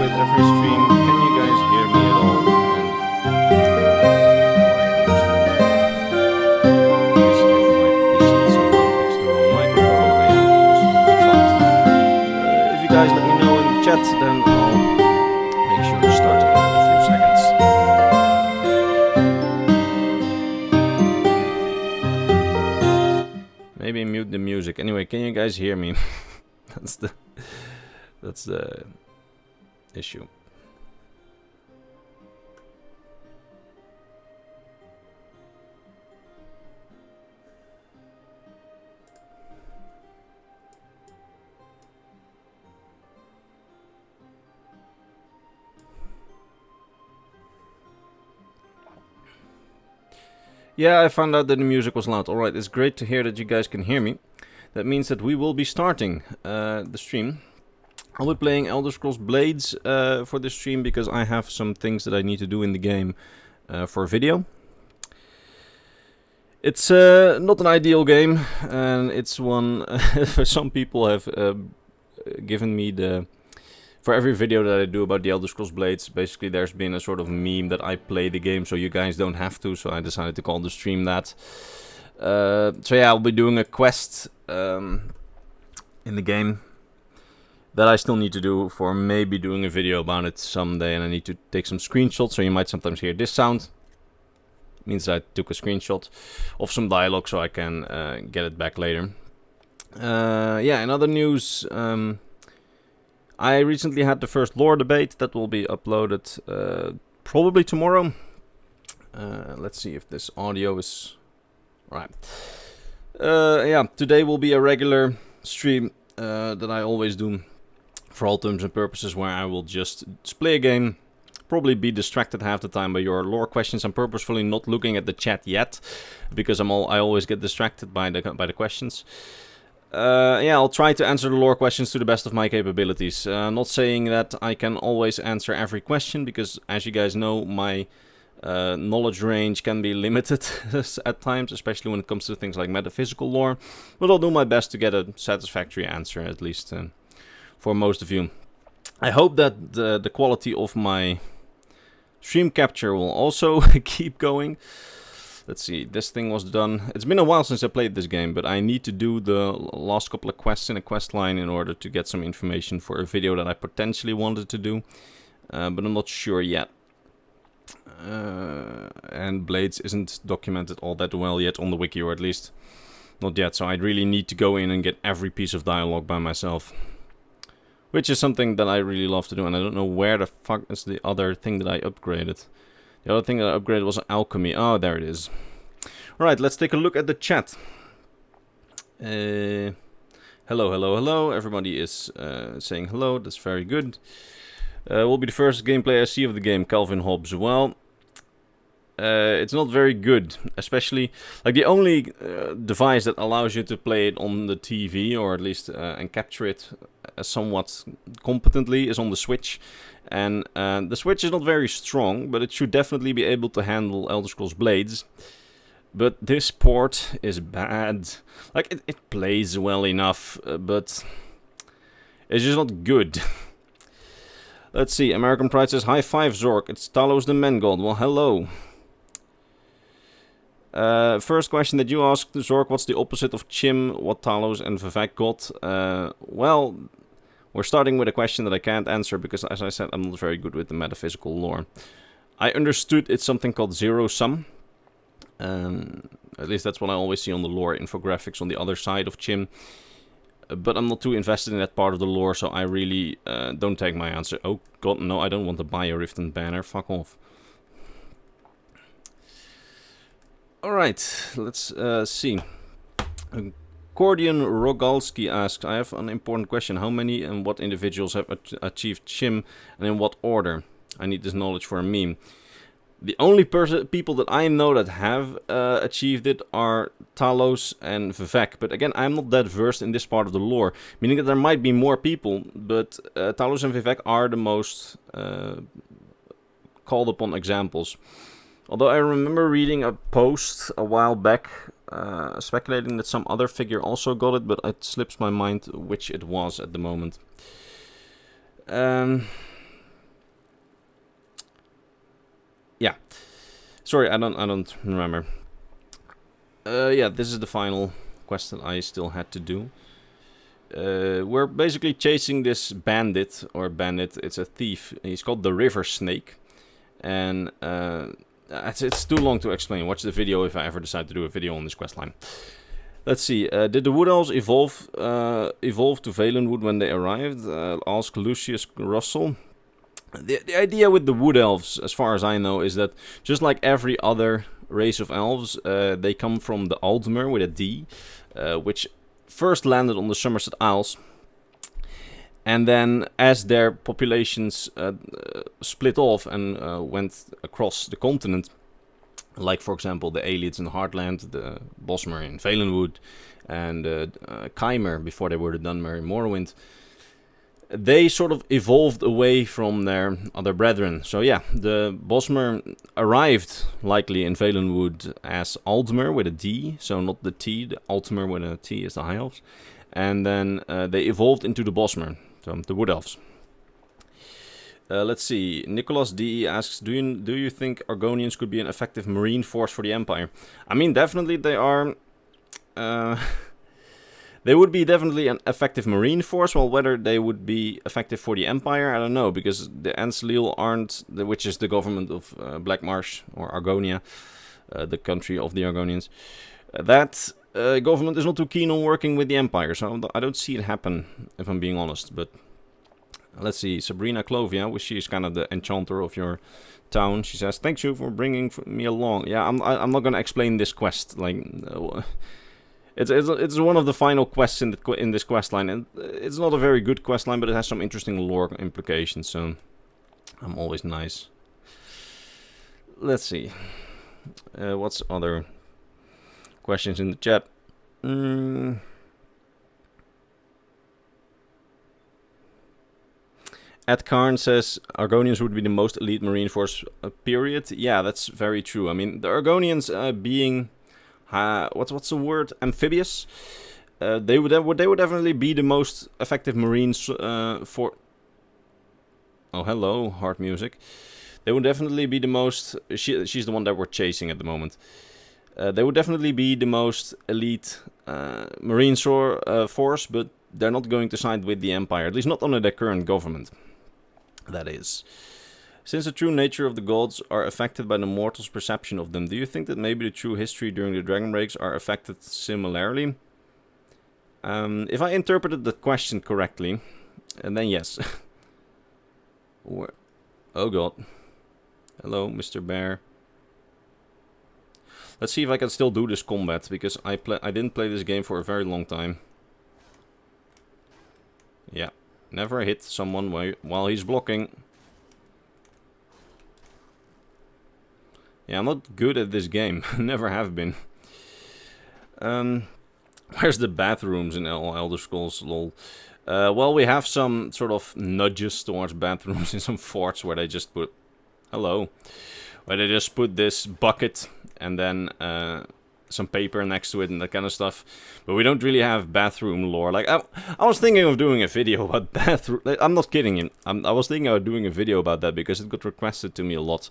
with every stream. Can you guys hear me at all? If you guys let me know in the chat, then I'll make sure to start in a few seconds. Maybe mute the music. Anyway, can you guys hear me? That's the issue. Yeah, I found out that the music was loud. Alright, it's great to hear that you guys can hear me. That means that we will be starting the stream. I'll be playing Elder Scrolls Blades for this stream because I have some things that I need to do in the game for video. It's not an ideal game, and it's one some people have given me the... For every video that I do about the Elder Scrolls Blades, basically there's been a sort of meme that I play the game so you guys don't have to, so I decided to call the stream that. So yeah, I'll be doing a quest in the game that I still need to do for maybe doing a video about it someday, and I need to take some screenshots, so you might sometimes hear this sound. It means I took a screenshot of some dialogue so I can get it back later. Yeah, in other news... I recently had the first lore debate that will be uploaded probably tomorrow. Let's see if this audio is right. Yeah, today will be a regular stream that I always do for all terms and purposes, where I will just play a game, probably be distracted half the time by your lore questions. I'm purposefully not looking at the chat yet because I always get distracted by the questions. Yeah, I'll try to answer the lore questions to the best of my capabilities. Not saying that I can always answer every question, because as you guys know, my knowledge range can be limited at times, especially when it comes to things like metaphysical lore. But I'll do my best to get a satisfactory answer, at least for most of you. I hope that the quality of my stream capture will also keep going. Let's see, this thing was done. It's been a while since I played this game, but I need to do the last couple of quests in a quest line in order to get some information for a video that I potentially wanted to do, but I'm not sure yet. And Blades isn't documented all that well yet on the wiki, or at least not yet, so I really need to go in and get every piece of dialogue by myself. Which is something that I really love to do, and I don't know where the fuck is the other thing that I upgraded. The other thing that I upgraded was alchemy. Oh, there it is. Alright, let's take a look at the chat. Hello, hello, hello. Everybody is saying hello. That's very good. Will be the first gameplay I see of the game, Calvin Hobbes. Well, it's not very good. Especially, like, the only device that allows you to play it on the TV, or at least and capture it somewhat competently, is on the Switch. And the Switch is not very strong, but it should definitely be able to handle Elder Scrolls Blades. But this port is bad. Like, it plays well enough, but it's just not good. Let's see, American Pride says, "High five, Zork, it's Talos the Men God." Well, hello. First question that you asked, Zork, what's the opposite of Chim, what Talos and Vivek got? Well... We're starting with a question that I can't answer because, as I said, I'm not very good with the metaphysical lore. I understood it's something called zero sum. At least that's what I always see on the lore infographics on the other side of Chim. But I'm not too invested in that part of the lore, so I really don't take my answer. Oh god, no, I don't want to buy a Riften banner. Fuck off. Alright, let's see. Cordian Rogalski asks, I have an important question. How many and what individuals have achieved Chim, and in what order? I need this knowledge for a meme. The only people that I know that have achieved it are Talos and Vivek. But again, I'm not that versed in this part of the lore. Meaning that there might be more people, but Talos and Vivek are the most called upon examples. Although I remember reading a post a while back speculating that some other figure also got it, but it slips my mind which it was at the moment. Yeah. Sorry, I don't remember. Yeah, this is the final quest that I still had to do. We're basically chasing this bandit, it's a thief. He's called the River Snake. And it's too long to explain. Watch the video if I ever decide to do a video on this questline. Let's see. Did the Wood Elves evolve to Valenwood when they arrived? Ask Lucius Russell. The idea with the Wood Elves, as far as I know, is that just like every other race of elves, they come from the Aldmer with a D, which first landed on the Somerset Isles. And then, as their populations split off and went across the continent, like for example the Aelids in Heartland, the Bosmer in Valenwood, and Chimer before they were the Dunmer in Morrowind, they sort of evolved away from their other brethren. So yeah, the Bosmer arrived likely in Valenwood as Aldmer with a D, so not the T, the Altmer with a T is the High Elves. And then they evolved into the Bosmer, so the Wood Elves. Let's see. Nicholas D asks, do you think Argonians could be an effective marine force for the Empire? I mean, definitely they are. They would be definitely an effective marine force. Well, whether they would be effective for the Empire, I don't know, because the Enslil aren't, which is the government of Black Marsh or Argonia, the country of the Argonians. That government is not too keen on working with the Empire, so I don't see it happen, if I'm being honest. But let's see, Sabrina Clovia, which she is kind of the enchanter of your town. She says, "Thanks you for bringing me along." Yeah, I'm not gonna explain this quest. Like, it's one of the final quests in this quest line, and it's not a very good quest line, but it has some interesting lore implications. So I'm always nice. Let's see, what's other questions in the chat? Ed Karn says Argonians would be the most elite marine force, period. Yeah, that's very true. I mean, the Argonians being what's the word? Amphibious. They would definitely be the most effective marines for. Oh, hello, hard music. They would definitely be the most. She's the one that we're chasing at the moment. They would definitely be the most elite marine force, but they're not going to side with the Empire, at least not under their current government. That is. Since the true nature of the gods are affected by the mortals' perception of them, do you think that maybe the true history during the Dragon Breaks are affected similarly? If I interpreted the question correctly, then yes. Oh god. Hello, Mr. Bear. Let's see if I can still do this combat, because I didn't play this game for a very long time. Yeah, never hit someone while he's blocking. Yeah, I'm not good at this game. Never have been. Where's the bathrooms in Elder Scrolls, lol? Well, we have some sort of nudges towards bathrooms in some forts where they just put... Hello. Where they just put this bucket and then some paper next to it and that kind of stuff. But we don't really have bathroom lore. Like, I was thinking of doing a video about bathroom... I'm not kidding you. I was thinking of doing a video about that because it got requested to me a lot.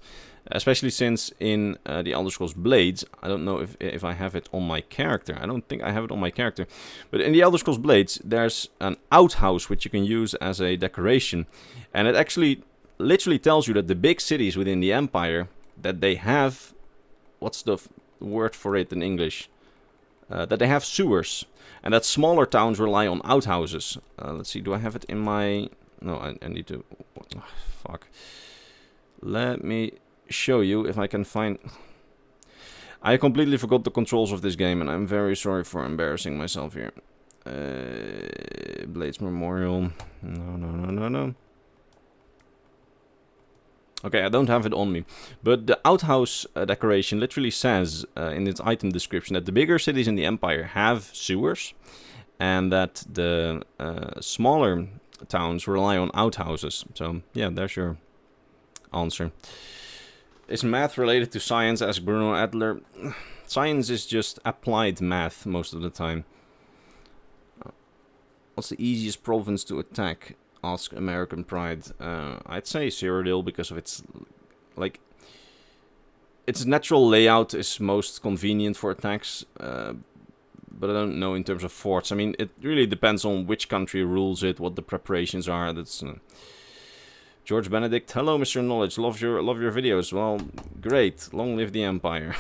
Especially since in the Elder Scrolls Blades, I don't know if I have it on my character. I don't think I have it on my character. But in the Elder Scrolls Blades, there's an outhouse which you can use as a decoration. And it actually literally tells you that the big cities within the Empire, that they have... What's the word for it in English? That they have sewers. And that smaller towns rely on outhouses. Let's see, do I have it in my... No, I need to... Oh, fuck. Let me show you if I can find... I completely forgot the controls of this game, and I'm very sorry for embarrassing myself here. Blades Memorial. No. Okay, I don't have it on me. But the outhouse decoration literally says in its item description that the bigger cities in the Empire have sewers, and that the smaller towns rely on outhouses. So, yeah, there's your answer. Is math related to science? Asked Bruno Adler. Science is just applied math most of the time. What's the easiest province to attack? Ask American Pride. I'd say Cyrodiil because of its... Like... its natural layout is most convenient for attacks, but I don't know in terms of forts. I mean, it really depends on which country rules it, what the preparations are. That's George Benedict. Hello, Mr. Knowledge. Love your videos. Well, great. Long live the Empire.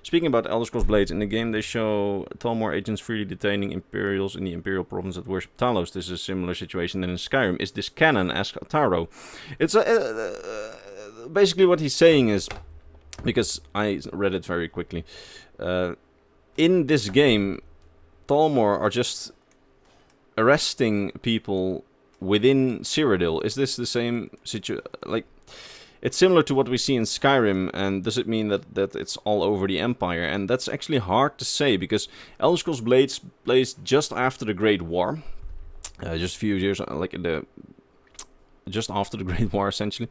Speaking about Elder Scrolls Blades, in the game they show Talmor agents freely detaining Imperials in the Imperial province that worship Talos. This is a similar situation than in Skyrim. Is this canon? Asked Taro. It's basically what he's saying is, because I read it very quickly, in this game, Talmor are just arresting people within Cyrodiil. Is this the same situation? Like, it's similar to what we see in Skyrim, and does it mean that it's all over the Empire? And that's actually hard to say, because Elder Scrolls Blades plays just after the Great War, just a few years, just after the Great War, essentially.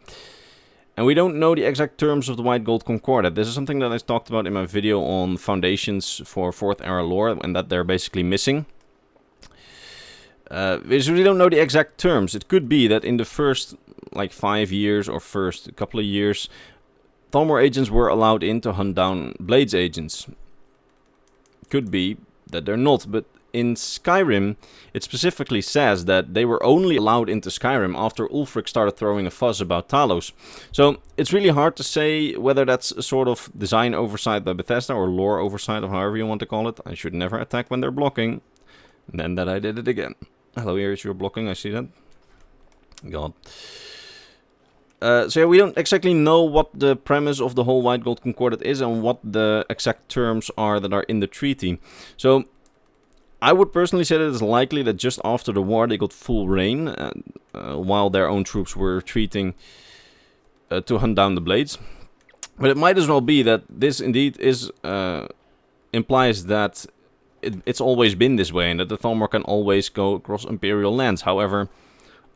And we don't know the exact terms of the White Gold Concordat. This is something that I talked about in my video on foundations for 4th era lore, and that they're basically missing. Because we don't know the exact terms. It could be that in the first, like, 5 years or first couple of years, Talmor agents were allowed in to hunt down Blades agents. Could be that they're not, but in Skyrim, it specifically says that they were only allowed into Skyrim after Ulfric started throwing a fuss about Talos. So it's really hard to say whether that's a sort of design oversight by Bethesda or lore oversight, or however you want to call it. I should never attack when they're blocking. And then that I did it again. Hello, here is your blocking, I see that. God. So yeah, we don't exactly know what the premise of the whole White Gold Concordat is and what the exact terms are that are in the treaty. So I would personally say that it's likely that just after the war they got full reign, while their own troops were retreating to hunt down the Blades. But it might as well be that this indeed is implies that it's always been this way, and that the Thalmor can always go across Imperial lands. However,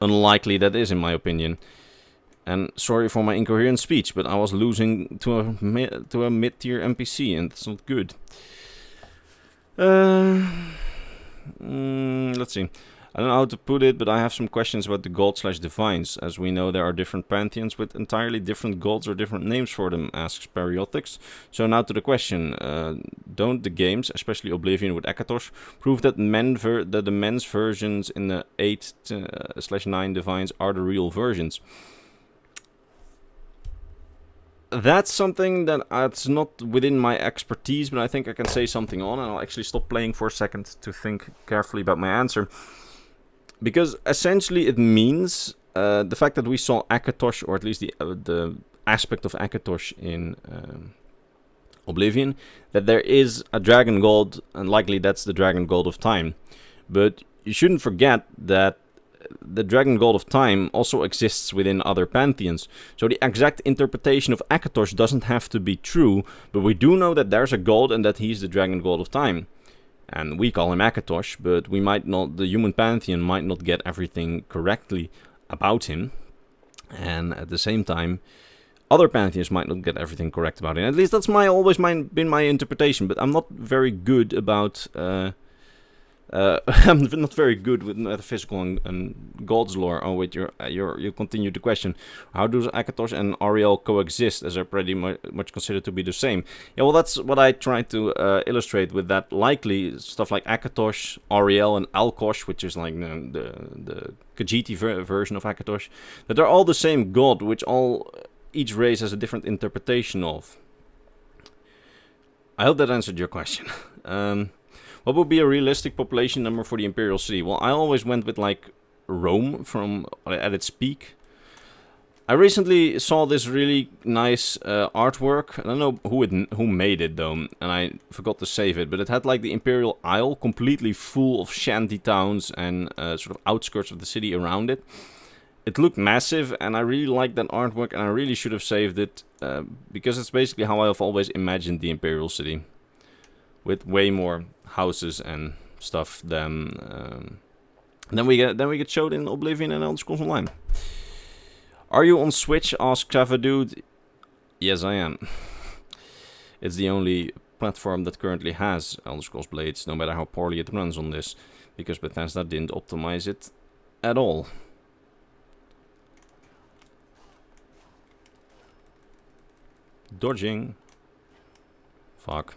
unlikely that is, in my opinion. And sorry for my incoherent speech, but I was losing to a mid-tier NPC, and that's not good. Let's see. I don't know how to put it, but I have some questions about the gods/divines. As we know, there are different pantheons with entirely different gods or different names for them, asks Periotics. So now to the question. Don't the games, especially Oblivion with Akatosh, prove that the men's versions in the 8/9 divines are the real versions? That's something that's not within my expertise, but I think I can say something on, and I'll actually stop playing for a second to think carefully about my answer. Because essentially it means the fact that we saw Akatosh, or at least the aspect of Akatosh in Oblivion, that there is a dragon god, and likely that's the dragon god of time. But you shouldn't forget that the dragon god of time also exists within other pantheons. So the exact interpretation of Akatosh doesn't have to be true, but we do know that there's a god and that he's the dragon god of time. And we call him Akatosh, but we might not, the human pantheon might not get everything correctly about him. And at the same time, other pantheons might not get everything correct about him. At least that's been my interpretation, but I'm not very good about I'm not very good with metaphysical and gods lore. Oh wait, you continue the question. How do Akatosh and Ariel coexist, as they're pretty much considered to be the same? Yeah, well, that's what I tried to illustrate with that. Likely stuff like Akatosh, Ariel, and Alkosh, which is like the Khajiit version of Akatosh, that they're all the same god, which each race has a different interpretation of. I hope that answered your question. What would be a realistic population number for the Imperial City? Well, I always went with, like, Rome at its peak. I recently saw this really nice artwork. I don't know who made it, though, and I forgot to save it. But it had, like, the Imperial Isle completely full of shanty towns and sort of outskirts of the city around it. It looked massive, and I really liked that artwork, and I really should have saved it, because it's basically how I've always imagined the Imperial City, with way more houses and stuff than we get showed in Oblivion and Elder Scrolls Online. Are you on Switch? Asked Dude. Yes, I am. It's the only platform that currently has Elder Scrolls Blades, no matter how poorly it runs on this, because Bethesda didn't optimize it at all. Dodging. Fuck.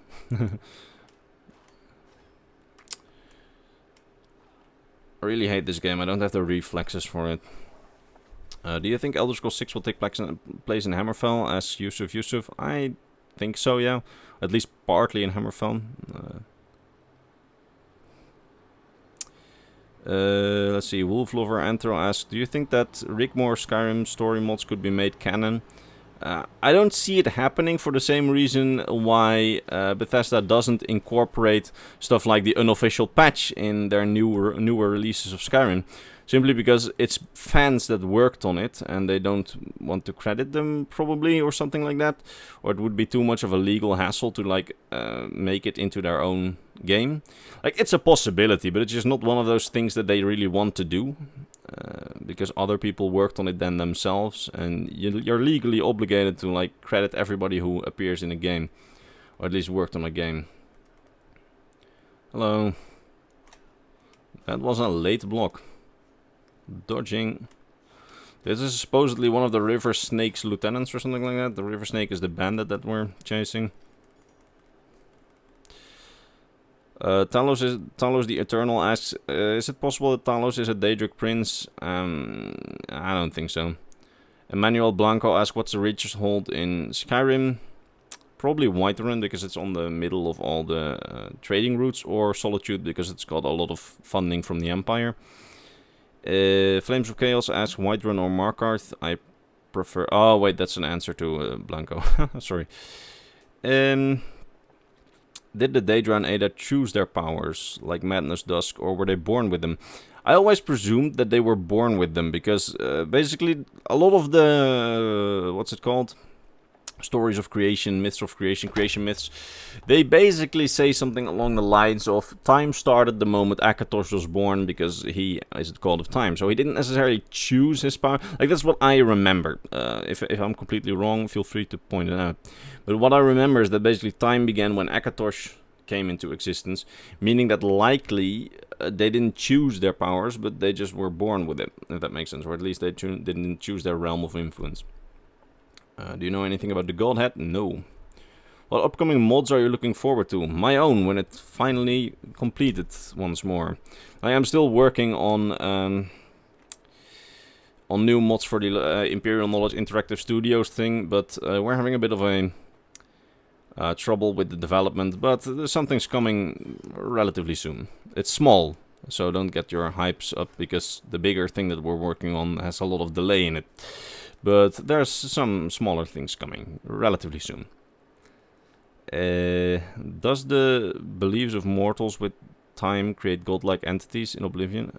I really hate this game. I don't have the reflexes for it. Do you think Elder Scrolls 6 will take place in Hammerfell as Yusuf? I think so, yeah. At least partly in Hammerfell. Let's see. Wolflover Antro asks, do you think that Rigmore Skyrim story mods could be made canon? I don't see it happening for the same reason why Bethesda doesn't incorporate stuff like the unofficial patch in their newer releases of Skyrim. Simply because it's fans that worked on it and they don't want to credit them probably or something like that. Or it would be too much of a legal hassle to like make it into their own game. Like it's a possibility, but it's just not one of those things that they really want to do. Because other people worked on it than themselves, and you're legally obligated to like credit everybody who appears in a game, or at least worked on a game. Hello. That was a late block. Dodging. This is supposedly one of the River Snake's lieutenants or something like that. The River Snake is the bandit that we're chasing. Talos the Eternal asks, is it possible that Talos is a Daedric prince? I don't think so. Emmanuel Blanco asks, what's the richest hold in Skyrim? Probably Whiterun, because it's on the middle of all the trading routes, or Solitude, because it's got a lot of funding from the Empire. Flames of Chaos asks, Whiterun or Markarth? I prefer... Oh, wait, that's an answer to Blanco. Sorry. Did the Daedra and Ada choose their powers, like Madness Dusk, or were they born with them? I always presumed that they were born with them, because basically a lot of the... what's it called? Stories of creation, myths of creation, creation myths, they basically say something along the lines of time started the moment Akatosh was born, because he is the god of time. So he didn't necessarily choose his power. Like, that's what I remember. If I'm completely wrong, feel free to point it out. But what I remember is that basically time began when Akatosh came into existence, meaning that likely they didn't choose their powers, but they just were born with it, if that makes sense. Or at least they didn't choose their realm of influence. Do you know anything about the Godhead? No. What upcoming mods are you looking forward to? My own, when it's finally completed once more. I am still working on new mods for the Imperial Knowledge Interactive Studios thing, but we're having a bit of a trouble with the development, but something's coming relatively soon. It's small, so don't get your hypes up, because the bigger thing that we're working on has a lot of delay in it. But there's some smaller things coming relatively soon. Does the beliefs of mortals with time create godlike entities in Oblivion?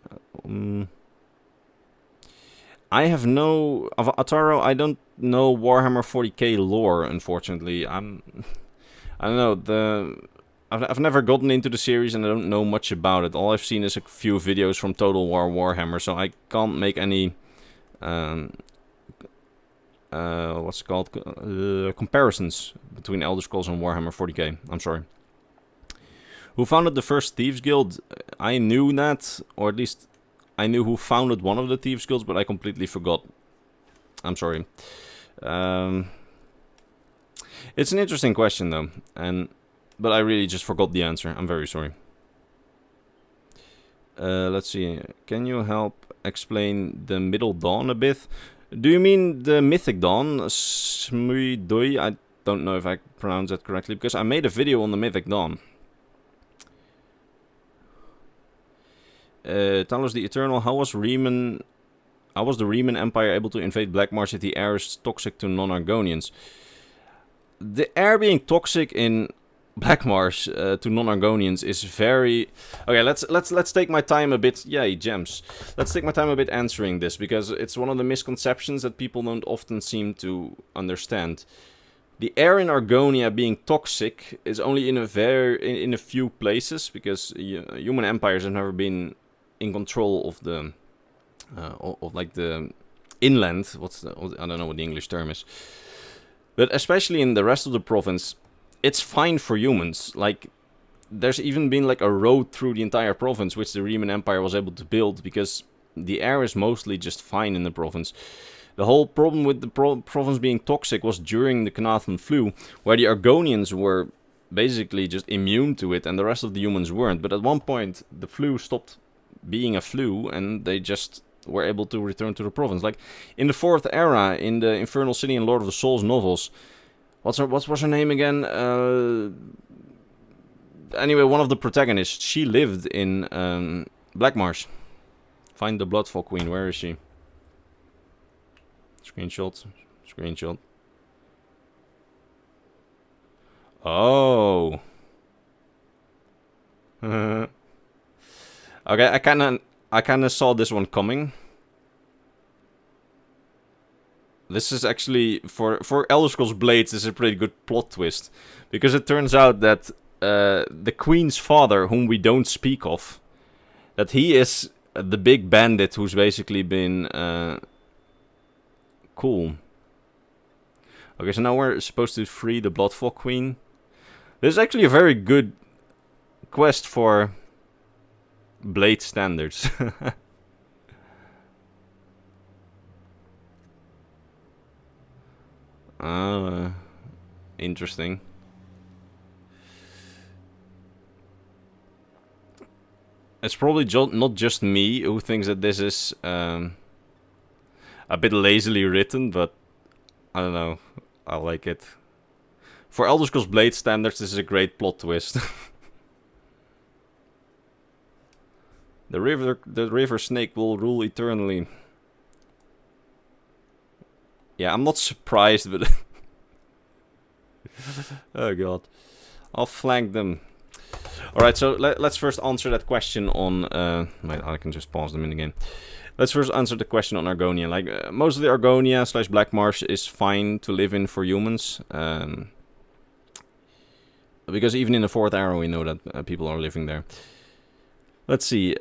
I have no... Ataro, I don't know Warhammer 40k lore, unfortunately. I don't know, I've never gotten into the series and I don't know much about it. All I've seen is a few videos from Total War Warhammer, so I can't make any... what's it called? Comparisons between Elder Scrolls and Warhammer 40k. I'm sorry. Who founded the first Thieves Guild? I knew that, or at least I knew who founded one of the Thieves Guilds, but I completely forgot. I'm sorry. It's an interesting question though, but I really just forgot the answer. I'm very sorry. Let's see. Can you help explain the Middle Dawn a bit? Do you mean the Mythic Dawn? Smudoi? I don't know if I pronounced that correctly, because I made a video on the Mythic Dawn. Talos the Eternal, how was the Riemann Empire able to invade Blackmarsh if the air is toxic to non-Argonians? The air being toxic in Blackmarsh to non-Argonians is very... Okay, let's take my time a bit... Yay, gems. Let's take my time a bit answering this, because it's one of the misconceptions that people don't often seem to understand. The air in Argonia being toxic is only in a few places, because human empires have never been in control of the... of like the inland... I don't know what the English term is. But especially in the rest of the province... It's fine for humans. Like, there's even been like a road through the entire province, which the Riemann Empire was able to build, because the air is mostly just fine in the province. The whole problem with the province being toxic was during the Canathan flu, where the Argonians were basically just immune to it, and the rest of the humans weren't. But at one point, the flu stopped being a flu, and they just were able to return to the province. Like, in the Fourth Era, in the Infernal City and Lord of the Souls novels, what was her name again? Anyway, one of the protagonists, she lived in Blackmarsh. Find the Bloodfall Queen, where is she? Screenshot. Screenshot. Oh. Okay, I kinda saw this one coming. This is actually, for Elder Scrolls Blades, this is a pretty good plot twist. Because it turns out that the Queen's father, whom we don't speak of, that he is the big bandit who's basically been... Cool. Okay, so now we're supposed to free the Bloodfall Queen. This is actually a very good quest for Blade standards. Interesting. It's probably not just me who thinks that this is a bit lazily written, but I don't know. I like it. For Elder Scrolls Blade standards, this is a great plot twist. The river snake will rule eternally. Yeah, I'm not surprised, but... Oh god. I'll flank them. Alright, so let's first answer that question on... I can just pause them in the game. Let's first answer the question on Argonia. Like, mostly Argonia / Blackmarsh is fine to live in for humans. Because even in the Fourth Era we know that people are living there. Let's see.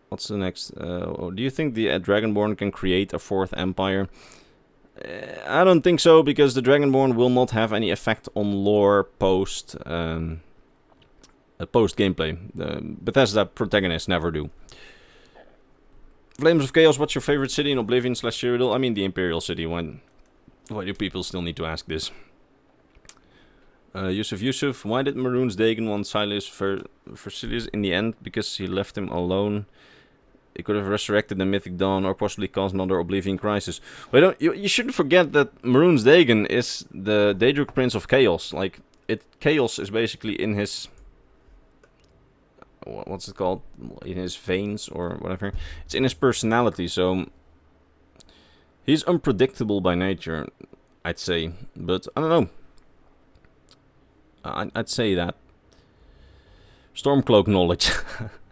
What's the next? Do you think the Dragonborn can create a fourth empire? I don't think so, because the Dragonborn will not have any effect on lore post gameplay. Bethesda protagonists never do. Flames of Chaos, what's your favorite city in Oblivion / Cyrodiil? I mean the Imperial City. Why do people still need to ask this? Yusuf, why did Maroon's Dagon want Silas Versilius in the end? Because he left him alone. He could have resurrected the Mythic Dawn or possibly caused another Oblivion crisis. But you shouldn't forget that Maroon's Dagon is the Daedric Prince of Chaos. Like, Chaos is basically in his... What's it called? In his veins or whatever. It's in his personality, so... He's unpredictable by nature, I'd say. But, I don't know. I'd say that. Stormcloak knowledge.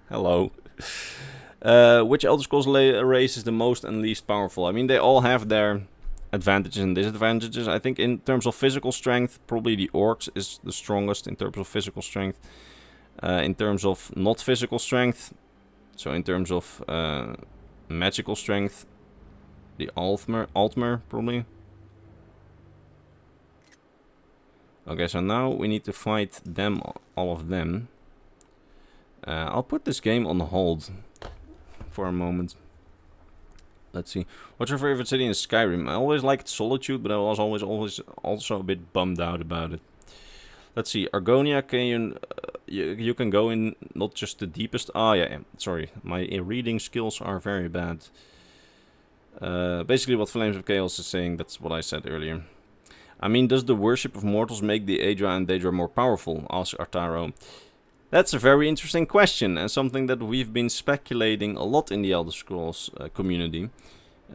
Hello. Which Elder Scrolls race is the most and least powerful? I mean, they all have their advantages and disadvantages. I think in terms of physical strength, probably the Orcs is the strongest in terms of physical strength. In terms of not physical strength, so in terms of magical strength, the Altmer probably. Okay, so now we need to fight them, all of them. I'll put this game on hold for a moment. Let's see. What's your favorite city in Skyrim? I always liked Solitude, but I was always also a bit bummed out about it. Let's see. Argonia, can you can go in not just the deepest... Ah, yeah. Sorry. My reading skills are very bad. Basically what Flames of Chaos is saying, that's what I said earlier. I mean, does the worship of mortals make the Aedra and Daedra more powerful? Asks Artaro. That's a very interesting question, and something that we've been speculating a lot in the Elder Scrolls community.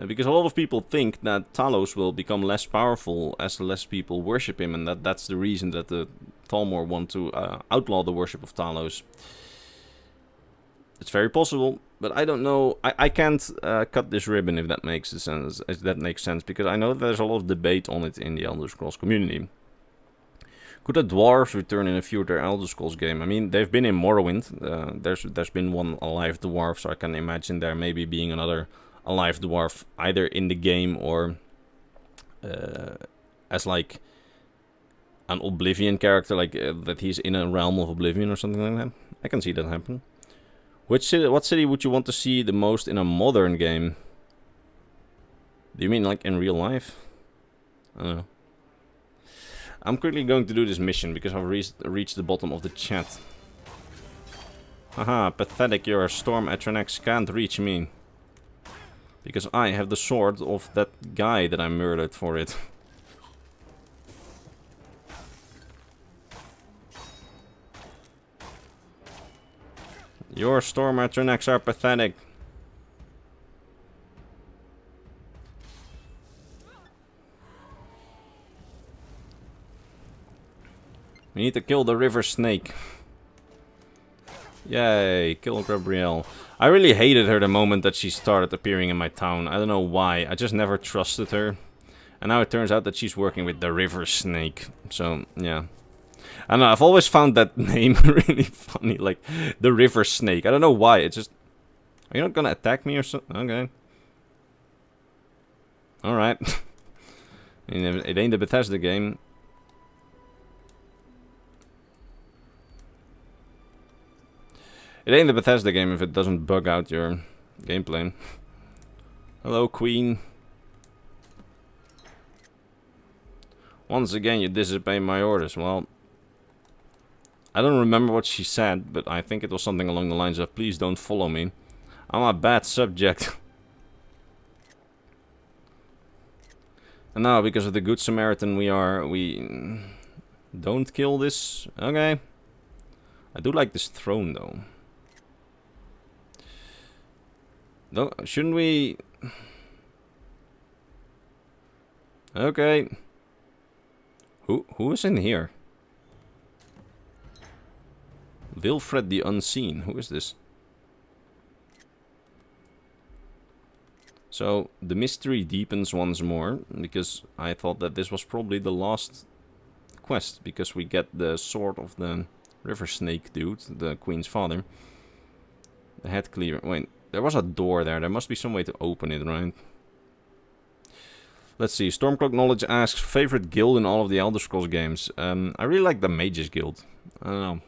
Because a lot of people think that Talos will become less powerful as less people worship him, and that's the reason that the Thalmor want to outlaw the worship of Talos. It's very possible, but I don't know. I can't cut this ribbon if that makes sense. Because I know there's a lot of debate on it in the Elder Scrolls community. Could the dwarves return in a future Elder Scrolls game? I mean, they've been in Morrowind. There's been one alive dwarf, so I can imagine there maybe being another alive dwarf either in the game or as like an Oblivion character, like that he's in a realm of Oblivion or something like that. I can see that happen. What city would you want to see the most in a modern game? Do you mean like in real life? I don't know. I'm quickly going to do this mission because I've reached the bottom of the chat. Haha, pathetic, your Storm Atronex can't reach me. Because I have the sword of that guy that I murdered for it. Your Storm Atronex are pathetic. We need to kill the river snake. Yay, kill Gabrielle. I really hated her the moment that she started appearing in my town. I don't know why. I just never trusted her. And now it turns out that she's working with the river snake. So, yeah. I don't know, I've always found that name really funny. Like, the river snake. I don't know why. It's just... Are you not gonna attack me or something? Okay. Alright. It ain't the Bethesda game. It ain't the Bethesda game if it doesn't bug out your gameplay. Hello, Queen. Once again, you disobey my orders. Well, I don't remember what she said, but I think it was something along the lines of, please don't follow me. I'm a bad subject. And now, because of the Good Samaritan we don't kill this. Okay. I do like this throne, though. No, shouldn't we... Okay. Who is in here? Wilfred the Unseen. Who is this? So, the mystery deepens once more, because I thought that this was probably the last quest, because we get the sword of the river snake dude, the queen's father. The head cleaver. Wait. There was a door there. There must be some way to open it, right? Let's see. Stormcloak Knowledge asks, favorite guild in all of the Elder Scrolls games? I really like the Mages Guild. I don't know.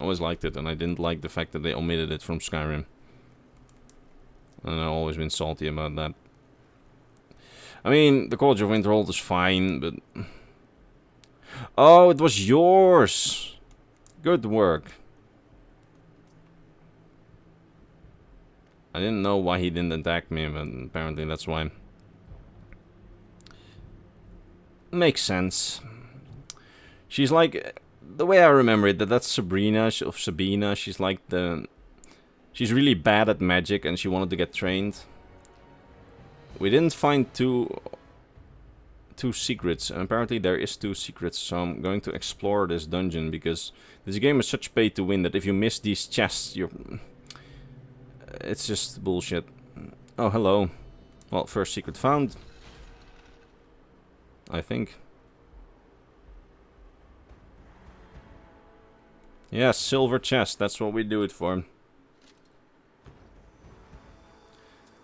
Always liked it, and I didn't like the fact that they omitted it from Skyrim. And I've always been salty about that. I mean, the College of Winterhold is fine, but... Oh, it was yours! Good work. I didn't know why he didn't attack me, but apparently that's why. Makes sense. She's like, the way I remember it, that's Sabrina of Sabina. She's like she's really bad at magic and she wanted to get trained. We didn't find two secrets, and apparently there is 2 secrets, so I'm going to explore this dungeon because this game is such pay to win that if you miss these chests, it's just bullshit. Oh, hello. Well, first secret found. I think. Yeah, silver chest. That's what we do it for.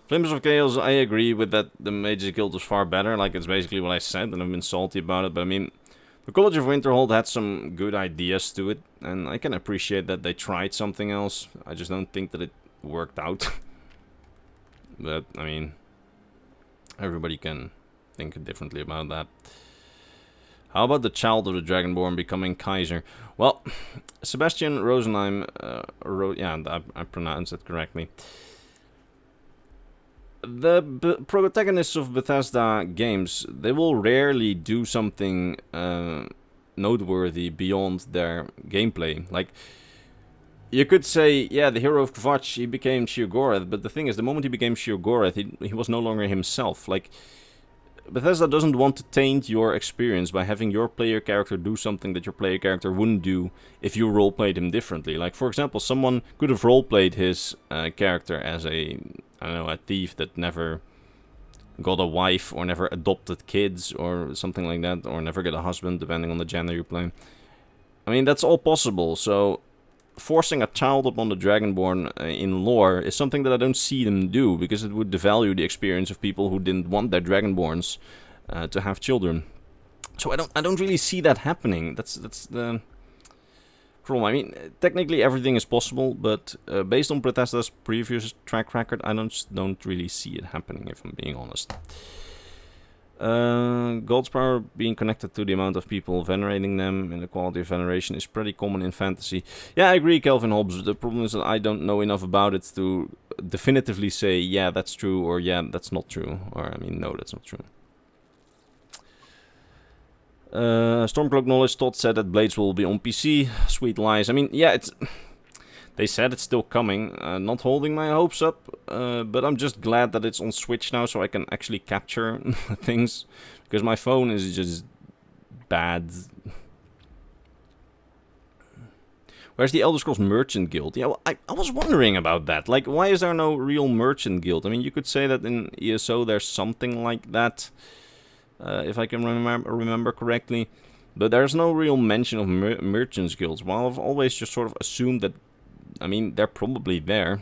Flames of Chaos, I agree with that. The Mages Guild was far better. Like, it's basically what I said, and I've been salty about it. But I mean, the College of Winterhold had some good ideas to it, and I can appreciate that they tried something else. I just don't think that it worked out. But I mean, everybody can think differently about that. How about the child of the Dragonborn becoming Kaiser? Well, Sebastian Rosenheim yeah, I pronounced it correctly. The protagonists of Bethesda games, they will rarely do something noteworthy beyond their gameplay. Like, you could say, yeah, the hero of Kvatch, he became Sheogorath, but the thing is, the moment he became Sheogorath, he was no longer himself. Like, Bethesda doesn't want to taint your experience by having your player character do something that your player character wouldn't do if you roleplayed him differently. Like, for example, someone could have roleplayed his character as a thief that never got a wife, or never adopted kids, or something like that, or never got a husband, depending on the gender you play. I mean, that's all possible, so forcing a child upon the Dragonborn in lore is something that I don't see them do, because it would devalue the experience of people who didn't want their Dragonborns to have children. So I don't really see that happening. That's the problem. I mean, technically everything is possible, but based on Bethesda's previous track record, I don't really see it happening, if I'm being honest. Gods power being connected to the amount of people venerating them, and the quality of veneration is pretty common in fantasy. Yeah, I agree, Kelvin Hobbes. The problem is that I don't know enough about it to definitively say, yeah, that's true, or yeah, that's not true. Or, I mean, no, that's not true. Stormcloak Knowledge, Todd said that Blades will be on PC. Sweet lies. I mean, yeah, it's... They said it's still coming. Not holding my hopes up, but I'm just glad that it's on Switch now, so I can actually capture things. Because my phone is just bad. Where's the Elder Scrolls Merchant Guild? Yeah, well, I was wondering about that. Like, why is there no real Merchant Guild? I mean, you could say that in ESO there's something like that, if I can remember correctly. But there's no real mention of Merchants Guilds. While I've always just sort of assumed that, I mean, they're probably there.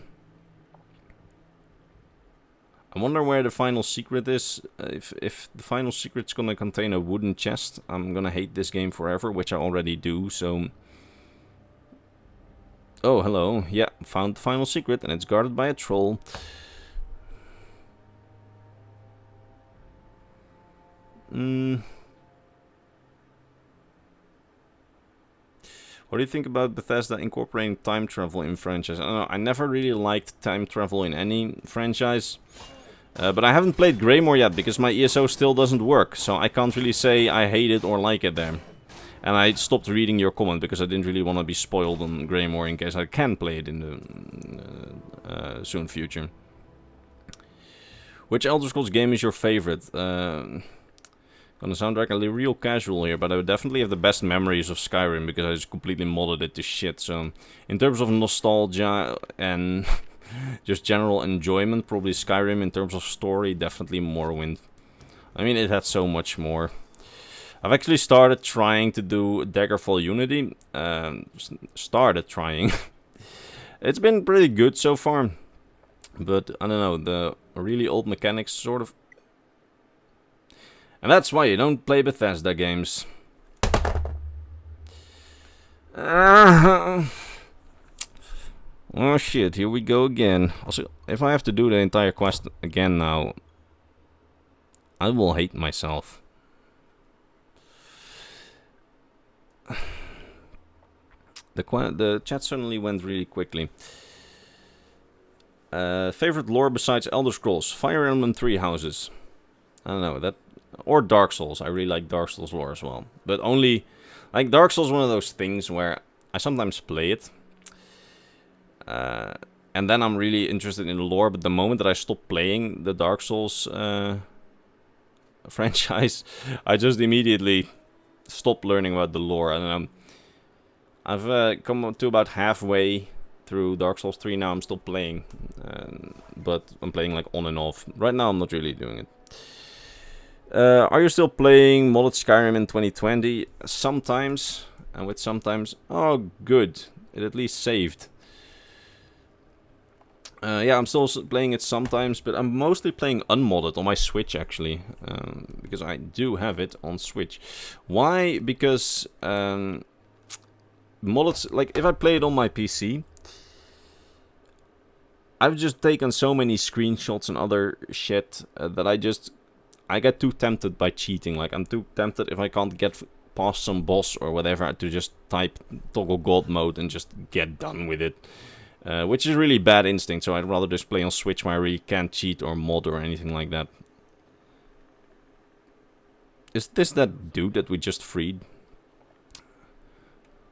I wonder where the final secret is. If the final secret's gonna contain a wooden chest, I'm gonna hate this game forever, which I already do, so... Oh, hello. Yeah, found the final secret, and it's guarded by a troll. What do you think about Bethesda incorporating time travel in franchise? I don't know, I never really liked time travel in any franchise. But I haven't played Greymoor yet, because my ESO still doesn't work. So I can't really say I hate it or like it there. And I stopped reading your comment, because I didn't really want to be spoiled on Greymoor in case I can play it in the soon future. Which Elder Scrolls game is your favorite? Gonna sound like a real casual here, but I would definitely have the best memories of Skyrim, because I just completely modded it to shit. So, in terms of nostalgia and just general enjoyment, probably Skyrim. In terms of story, definitely Morrowind. I mean, it had so much more. I've actually started trying to do Daggerfall Unity. Started trying. It's been pretty good so far. But, I don't know, the really old mechanics sort of... And that's why you don't play Bethesda games. Oh shit, here we go again. Also, if I have to do the entire quest again now, I will hate myself. The chat suddenly went really quickly. Favorite lore besides Elder Scrolls? Fire Emblem 3 houses. I don't know, that... Or Dark Souls. I really like Dark Souls lore as well. But only... Like, Dark Souls is one of those things where I sometimes play it. And then I'm really interested in the lore. But the moment that I stop playing the Dark Souls franchise, I just immediately stop learning about the lore. I don't know. I've come to about halfway through Dark Souls 3 now. I'm still playing. But I'm playing like on and off. Right now I'm not really doing it. Are you still playing modded Skyrim in 2020? Sometimes. And with sometimes... Oh, good. It at least saved. Yeah, I'm still playing it sometimes, but I'm mostly playing unmodded on my Switch, actually. Because I do have it on Switch. Why? Because... modded... Like, if I play it on my PC... I've just taken so many screenshots and other shit that I get too tempted by cheating. Like, I'm too tempted if I can't get past some boss or whatever to just type toggle god mode and just get done with it. Which is really bad instinct, so I'd rather just play on Switch where I really can't cheat or mod or anything like that. Is this that dude that we just freed?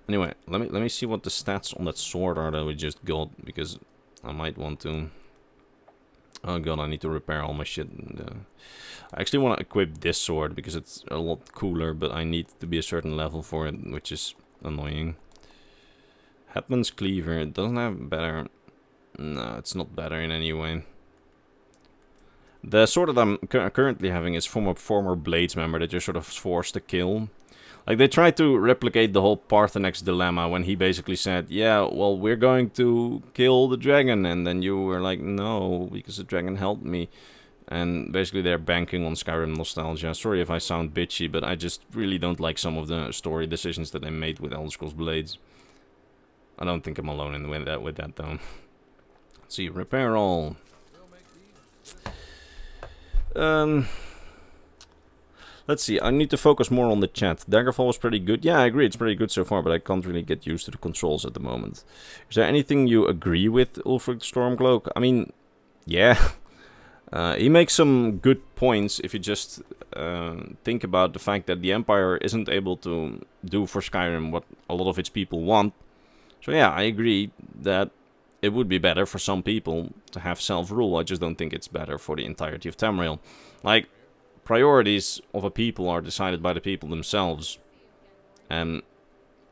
Anyway, let me see what the stats on that sword are that we just got, because I might want to... Oh god, I need to repair all my shit. I actually want to equip this sword because it's a lot cooler, but I need to be a certain level for it, which is annoying. Hetman's Cleaver, it doesn't have better... No, it's not better in any way. The sword that I'm currently having is from a former Blades member that you're sort of forced to kill. Like, they tried to replicate the whole Parthenax dilemma when he basically said, yeah, well, we're going to kill the dragon. And then you were like, no, because the dragon helped me. And basically they're banking on Skyrim nostalgia. Sorry if I sound bitchy, but I just really don't like some of the story decisions that they made with Elder Scrolls Blades. I don't think I'm alone in with that though. Let's see, repair all. Let's see, I need to focus more on the chat. Daggerfall was pretty good. Yeah, I agree, it's pretty good so far, but I can't really get used to the controls at the moment. Is there anything you agree with, Ulfric Stormcloak? I mean, yeah. He makes some good points if you just think about the fact that the Empire isn't able to do for Skyrim what a lot of its people want. So yeah, I agree that it would be better for some people to have self-rule. I just don't think it's better for the entirety of Tamriel. Like, priorities of a people are decided by the people themselves. And,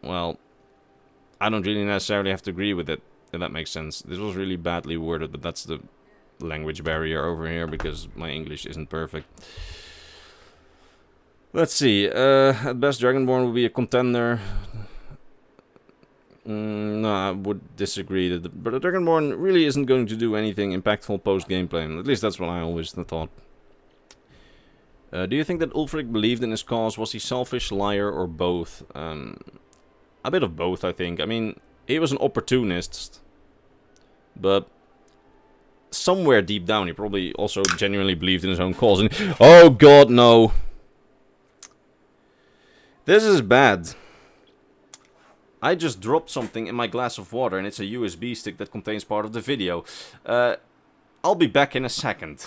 well, I don't really necessarily have to agree with it, if that makes sense. This was really badly worded, but that's the language barrier over here, because my English isn't perfect. Let's see, at best Dragonborn would be a contender. No, I would disagree, but the Dragonborn really isn't going to do anything impactful post-gameplay. At least that's what I always thought. Do you think that Ulfric believed in his cause? Was he selfish, liar, or both? A bit of both, I think. I mean, he was an opportunist, but somewhere deep down he probably also genuinely believed in his own cause. And oh god, no. This is bad. I just dropped something in my glass of water and it's a USB stick that contains part of the video. I'll be back in a second.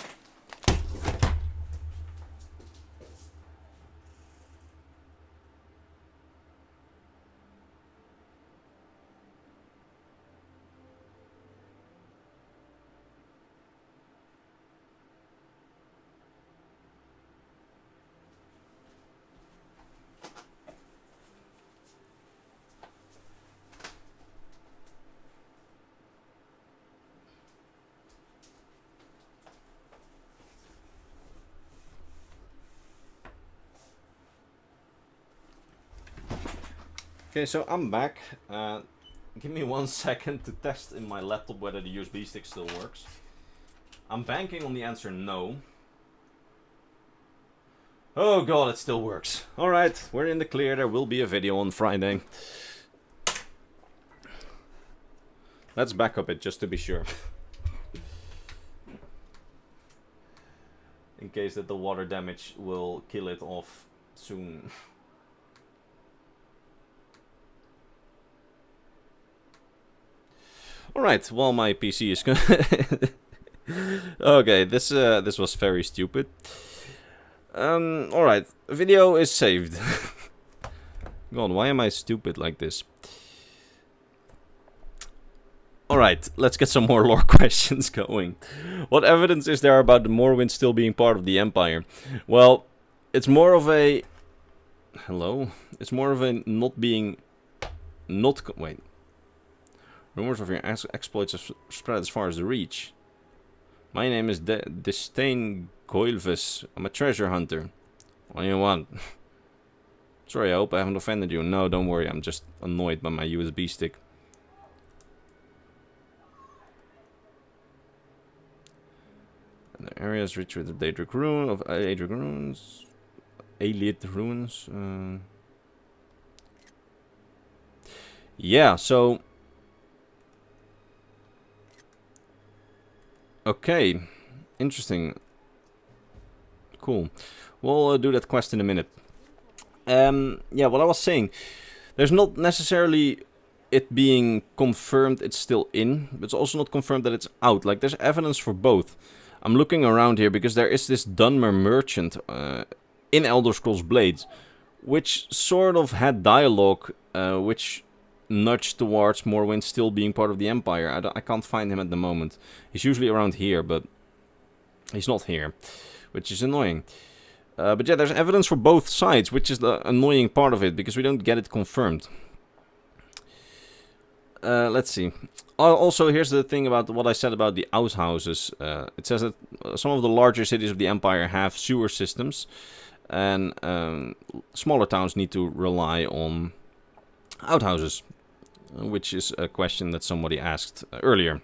Okay, so I'm back. Give me 1 second to test in my laptop whether the USB stick still works. I'm banking on the answer no. Oh god, it still works. Alright, we're in the clear. There will be a video on Friday. Let's back up it just to be sure. In case that the water damage will kill it off soon. Alright, well my PC is okay, this was very stupid. Alright, video is saved. God, why am I stupid like this? Alright, let's get some more lore questions going. What evidence is there about the Morrowind still being part of the Empire? Well, it's more of a... Hello? It's more of a not being... Wait. Rumors of your exploits have spread as far as the Reach. My name is Disdain Goilvis. I'm a treasure hunter. What do you want? Sorry, I hope I haven't offended you. No, don't worry. I'm just annoyed by my USB stick. And the area is rich with the Daedric ruins. Elite ruins. Yeah, so... Okay, interesting. Cool. We'll do that quest in a minute. Yeah, what I was saying. There's not necessarily it being confirmed it's still in, but it's also not confirmed that it's out. Like, there's evidence for both. I'm looking around here because there is this Dunmer merchant in Elder Scrolls Blades, which sort of had dialogue, which... nudge towards Morrowind still being part of the Empire. I can't find him at the moment. He's usually around here, but he's not here, which is annoying. But yeah, there's evidence for both sides, which is the annoying part of it, because we don't get it confirmed. Let's see. Also, here's the thing about what I said about the outhouses. It says that some of the larger cities of the Empire have sewer systems, and smaller towns need to rely on outhouses. Which is a question that somebody asked earlier.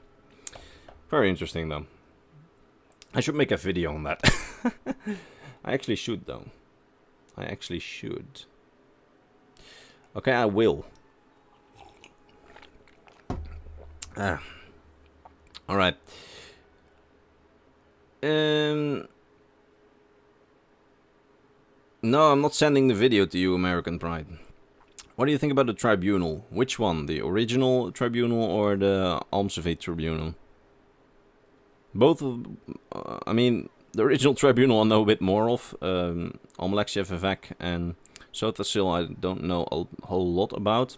Very interesting, though. I should make a video on that. I actually should, though. I actually should. Okay, I will. Alright. No, I'm not sending the video to you, American Pride. What do you think about the tribunal? Which one? The original tribunal or the Almsevit tribunal? Both of... I mean, the original tribunal I know a bit more of. Almalexiev, Vivek and Sotasil I don't know a whole lot about.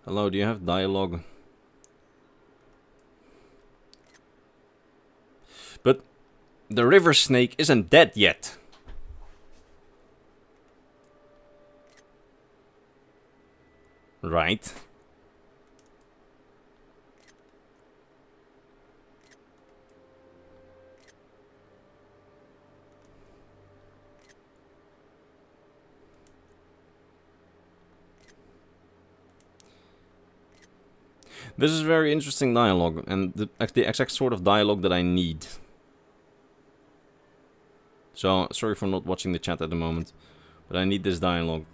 Hello, do you have dialogue? But the river snake isn't dead yet. Right. This is very interesting dialogue, and the exact sort of dialogue that I need. So, sorry for not watching the chat at the moment, but I need this dialogue.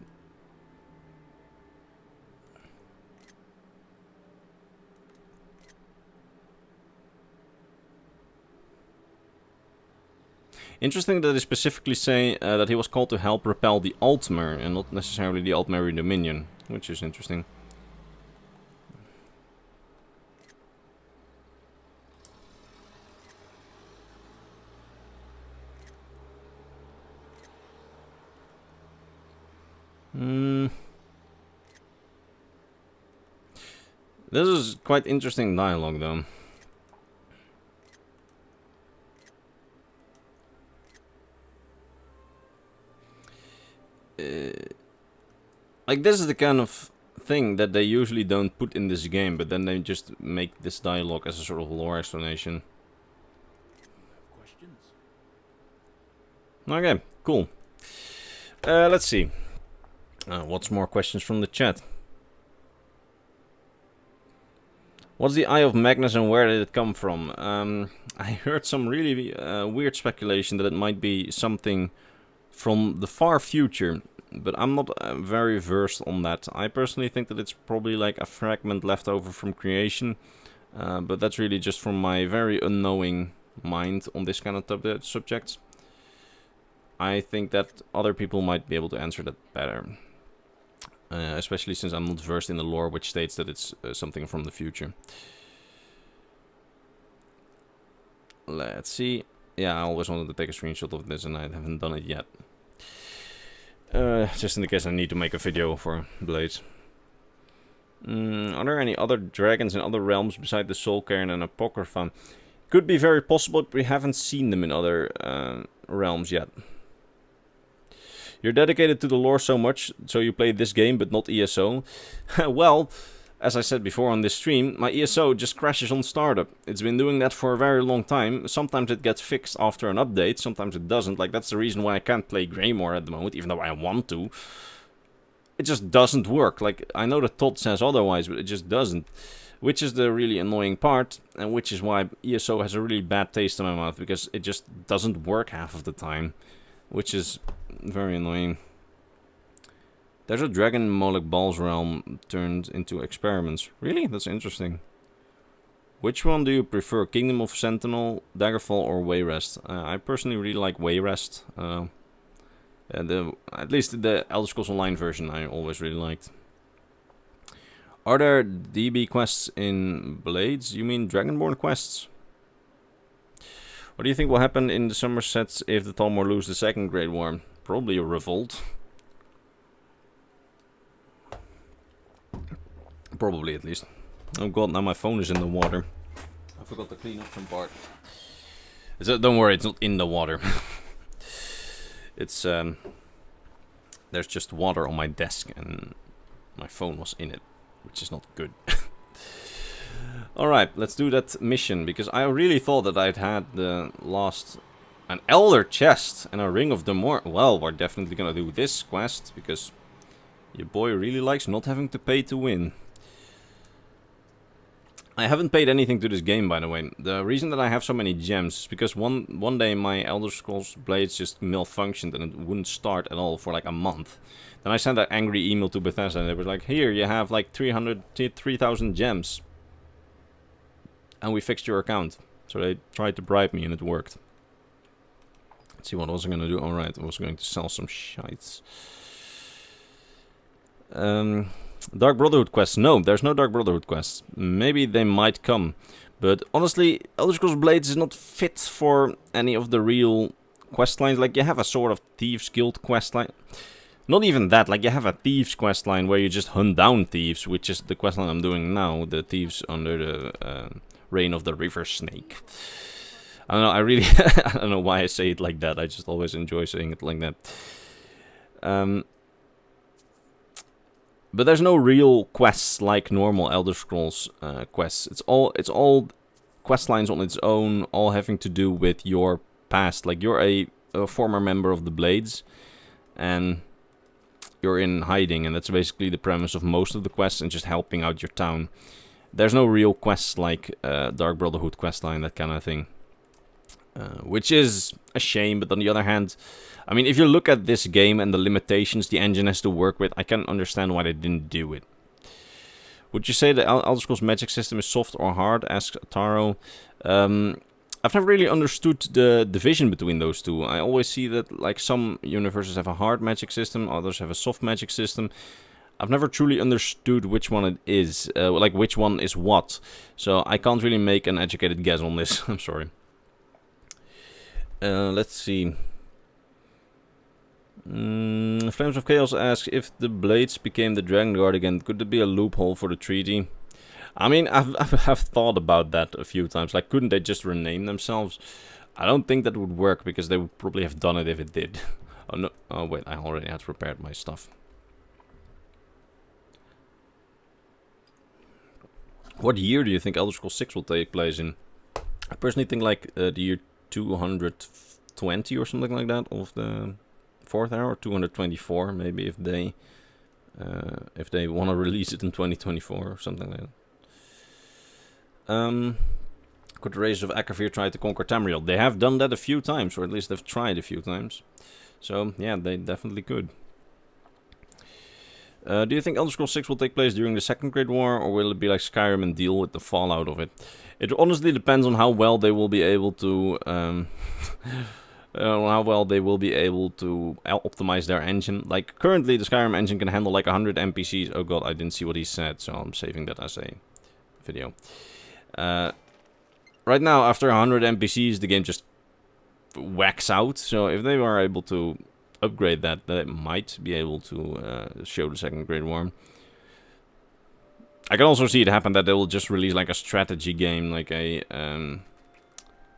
Interesting that they specifically say that he was called to help repel the Altmer, and not necessarily the Altmeri Dominion, which is interesting. This is quite interesting dialogue, though. Like, this is the kind of thing that they usually don't put in this game, but then they just make this dialogue as a sort of lore explanation. Okay, cool. Let's see. What's more questions from the chat? What's the Eye of Magnus and where did it come from? I heard some really weird speculation that it might be something from the far future, but I'm not very versed on that. I personally think that it's probably like a fragment left over from creation, but that's really just from my very unknowing mind on this kind of subjects. I think that other people might be able to answer that better. Especially since I'm not versed in the lore, which states that it's something from the future. Let's see. Yeah, I always wanted to take a screenshot of this and I haven't done it yet. Just in the case I need to make a video for Blades. Are there any other dragons in other realms beside the Soul Cairn and Apocrypha? Could be very possible, but we haven't seen them in other realms yet. You're dedicated to the lore so much, so you play this game but not ESO. Well, as I said before on this stream, my ESO just crashes on startup. It's been doing that for a very long time. Sometimes it gets fixed after an update, sometimes it doesn't. Like, that's the reason why I can't play Greymore at the moment, even though I want to. It just doesn't work. Like, I know that Todd says otherwise, but it just doesn't. Which is the really annoying part, and which is why ESO has a really bad taste in my mouth, because it just doesn't work half of the time. Which is very annoying. There's a dragon Moloch Ball's realm turned into experiments. Really? That's interesting. Which one do you prefer? Kingdom of Sentinel, Daggerfall, or Wayrest? I personally really like Wayrest. At least the Elder Scrolls Online version I always really liked. Are there DB quests in Blades? You mean Dragonborn quests? What do you think will happen in the Somersets if the Talmor lose the Second Great War? Probably a revolt. Probably, at least. Oh god, now my phone is in the water. I forgot to clean up some part. Don't worry, it's not in the water. It's, there's just water on my desk and my phone was in it, which is not good. Alright, let's do that mission, because I really thought that I'd had the last... An Elder Chest and a Ring of the Well, we're definitely gonna do this quest, because your boy really likes not having to pay to win. I haven't paid anything to this game, by the way. The reason that I have so many gems is because one day my Elder Scrolls Blades just malfunctioned and it wouldn't start at all for like a month. Then I sent that angry email to Bethesda and they were like, here, you have like 3,000 gems. And we fixed your account. So they tried to bribe me and it worked. Let's see, what was I gonna do? Alright, I was going to sell some shites. Dark Brotherhood quests. No, there's no Dark Brotherhood quests. Maybe they might come. But honestly, Elder Scrolls Blades is not fit for any of the real quest lines. Like, you have a sort of Thieves Guild quest line. Not even that, like, you have a Thieves quest line where you just hunt down thieves, which is the quest line I'm doing now. The thieves under the reign of the River Snake. I don't know, I really... I don't know why I say it like that. I just always enjoy saying it like that. But there's no real quests like normal Elder Scrolls quests. It's all quest lines on its own, all having to do with your past. Like, you're a former member of the Blades, and you're in hiding, and that's basically the premise of most of the quests, and just helping out your town. There's no real quests like Dark Brotherhood questline, that kind of thing. Which is a shame, but on the other hand, I mean, if you look at this game and the limitations the engine has to work with, I can understand why they didn't do it. Would you say the Elder Scrolls magic system is soft or hard? Asks Taro. I've never really understood the division between those two. I always see that, like, some universes have a hard magic system, others have a soft magic system. I've never truly understood which one it is, like which one is what. So I can't really make an educated guess on this. I'm sorry. Let's see. Flames of Chaos asks, if the Blades became the Dragon Guard again, could there be a loophole for the treaty? I mean, I've thought about that a few times. Like, couldn't they just rename themselves? I don't think that would work, because they would probably have done it if it did. Oh, no. Oh, wait, I already had prepared my stuff. What year do you think Elder Scrolls 6 will take place in? I personally think, like, the year 220 or something like that of the 4th era, 224 maybe, if they want to release it in 2024 or something like that. Could the race of Akavir try to conquer Tamriel? They have done that a few times, or at least they've tried a few times. So yeah, they definitely could. Do you think Elder Scrolls 6 will take place during the Second Great War, or will it be like Skyrim and deal with the fallout of it? It honestly depends on how well they will be able to optimize their engine. Like, currently the Skyrim engine can handle like 100 NPCs. Oh god, I didn't see what he said, so I'm saving that as a video. Right now, after 100 NPCs, the game just whacks out. So if they are able to upgrade that, they might be able to show the Second Great War. I can also see it happen that they will just release like a strategy game, like a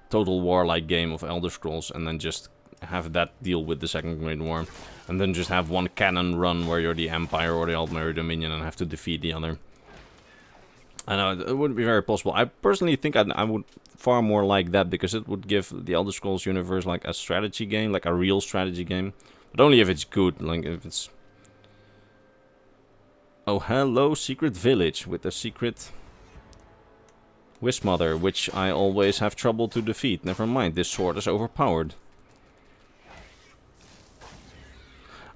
Total War-like game of Elder Scrolls, and then just have that deal with the Second Great War. And then just have one canon run where you're the Empire or the Altmere Dominion and have to defeat the other. I know, it would be very possible. I personally think I would far more like that, because it would give the Elder Scrolls universe like a strategy game, like a real strategy game. But only if it's good, like if it's... Oh, hello, Secret Village, with a secret Wisp Mother, which I always have trouble to defeat. Never mind, this sword is overpowered.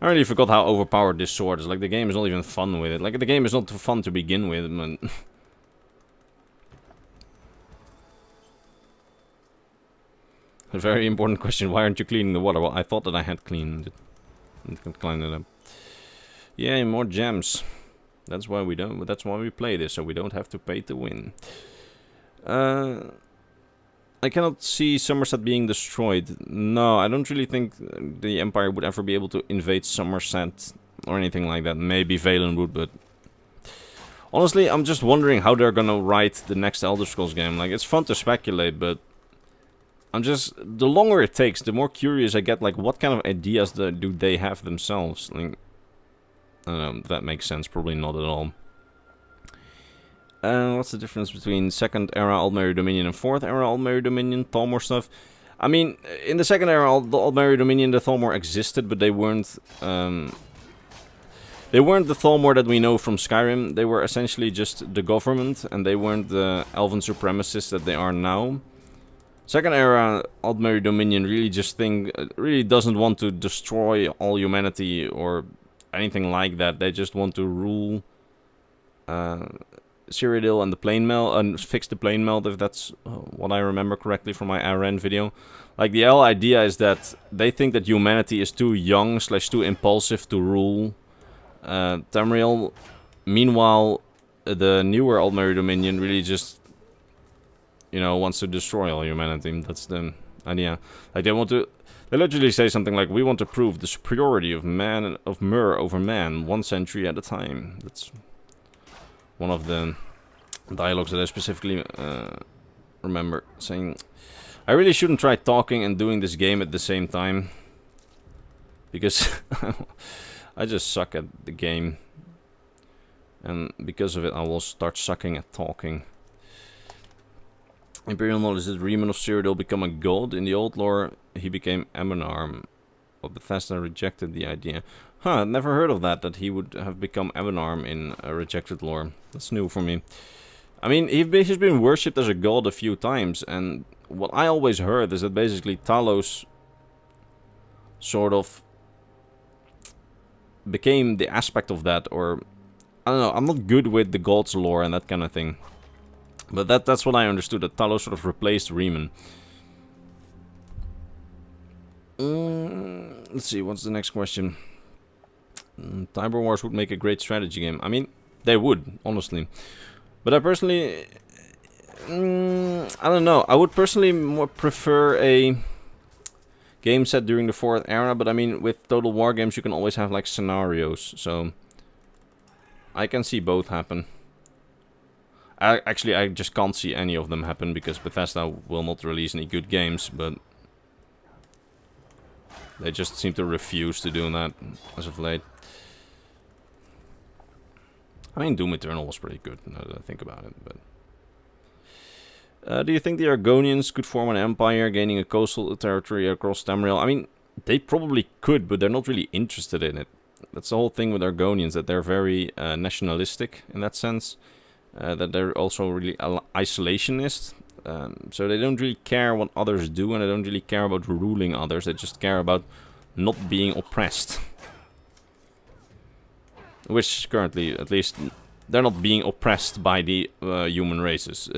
I really forgot how overpowered this sword is. Like, the game is not even fun with it. Like, the game is not fun to begin with, but... A very important question. Why aren't you cleaning the water? Well, I thought that I had cleaned it. I can clean it up. Yay, more gems. That's why we don't. That's why we play this, so we don't have to pay to win. I cannot see Somerset being destroyed. No, I don't really think the Empire would ever be able to invade Somerset or anything like that. Maybe Valen would, but honestly, I'm just wondering how they're gonna write the next Elder Scrolls game. Like, it's fun to speculate, but the longer it takes, the more curious I get, like, what kind of ideas do they have themselves? Like, I don't know, if that makes sense, probably not at all. What's the difference between Second Era Altmere Dominion and Fourth Era Altmere Dominion? Thalmor stuff. I mean, in the Second Era, the Altmere Dominion, the Thalmor existed, but they weren't the Thalmor that we know from Skyrim. They were essentially just the government, and they weren't the elven supremacists that they are now. Second Era Altmere Dominion really doesn't want to destroy all humanity or anything like that. They just want to rule Cyrodiil and the plane melt, and fix the plane melt, if that's what I remember correctly from my Iran video. Like, the whole idea is that they think that humanity is too young / too impulsive to rule Tamriel. Meanwhile, the newer Altmeri Dominion really just, you know, wants to destroy all humanity. That's the idea. Like, they literally say something like, we want to prove the superiority of Mer over man, 1 century at a time. That's one of the dialogues that I specifically remember saying. I really shouldn't try talking and doing this game at the same time, because I just suck at the game, and because of it I will start sucking at talking. Imperial knowledge: did Riemann of Cyrodiil become a god? In the old lore he became Ebenarm, but Bethesda rejected the idea. Huh, never heard of that he would have become Ebenarm in a rejected lore. That's new for me. I mean, he's been worshipped as a god a few times, and what I always heard is that basically Talos sort of became the aspect of that, or I don't know, I'm not good with the gods lore and that kind of thing. But that's what I understood, that Talos sort of replaced Riemann. Let's see, what's the next question? Cyber Wars would make a great strategy game. I mean, they would, honestly. But I personally... I don't know. I would personally more prefer a game set during the 4th era. But I mean, with Total War games, you can always have like scenarios. So I can see both happen. Actually, I just can't see any of them happen because Bethesda will not release any good games. But they just seem to refuse to do that as of late. I mean, Doom Eternal was pretty good, now that I think about it, but... do you think the Argonians could form an empire, gaining a coastal territory across Tamriel? I mean, they probably could, but they're not really interested in it. That's the whole thing with Argonians, that they're very nationalistic in that sense. That they're also really isolationist. So they don't really care what others do, and they don't really care about ruling others. They just care about not being oppressed. Which currently, at least, they're not being oppressed by the human races.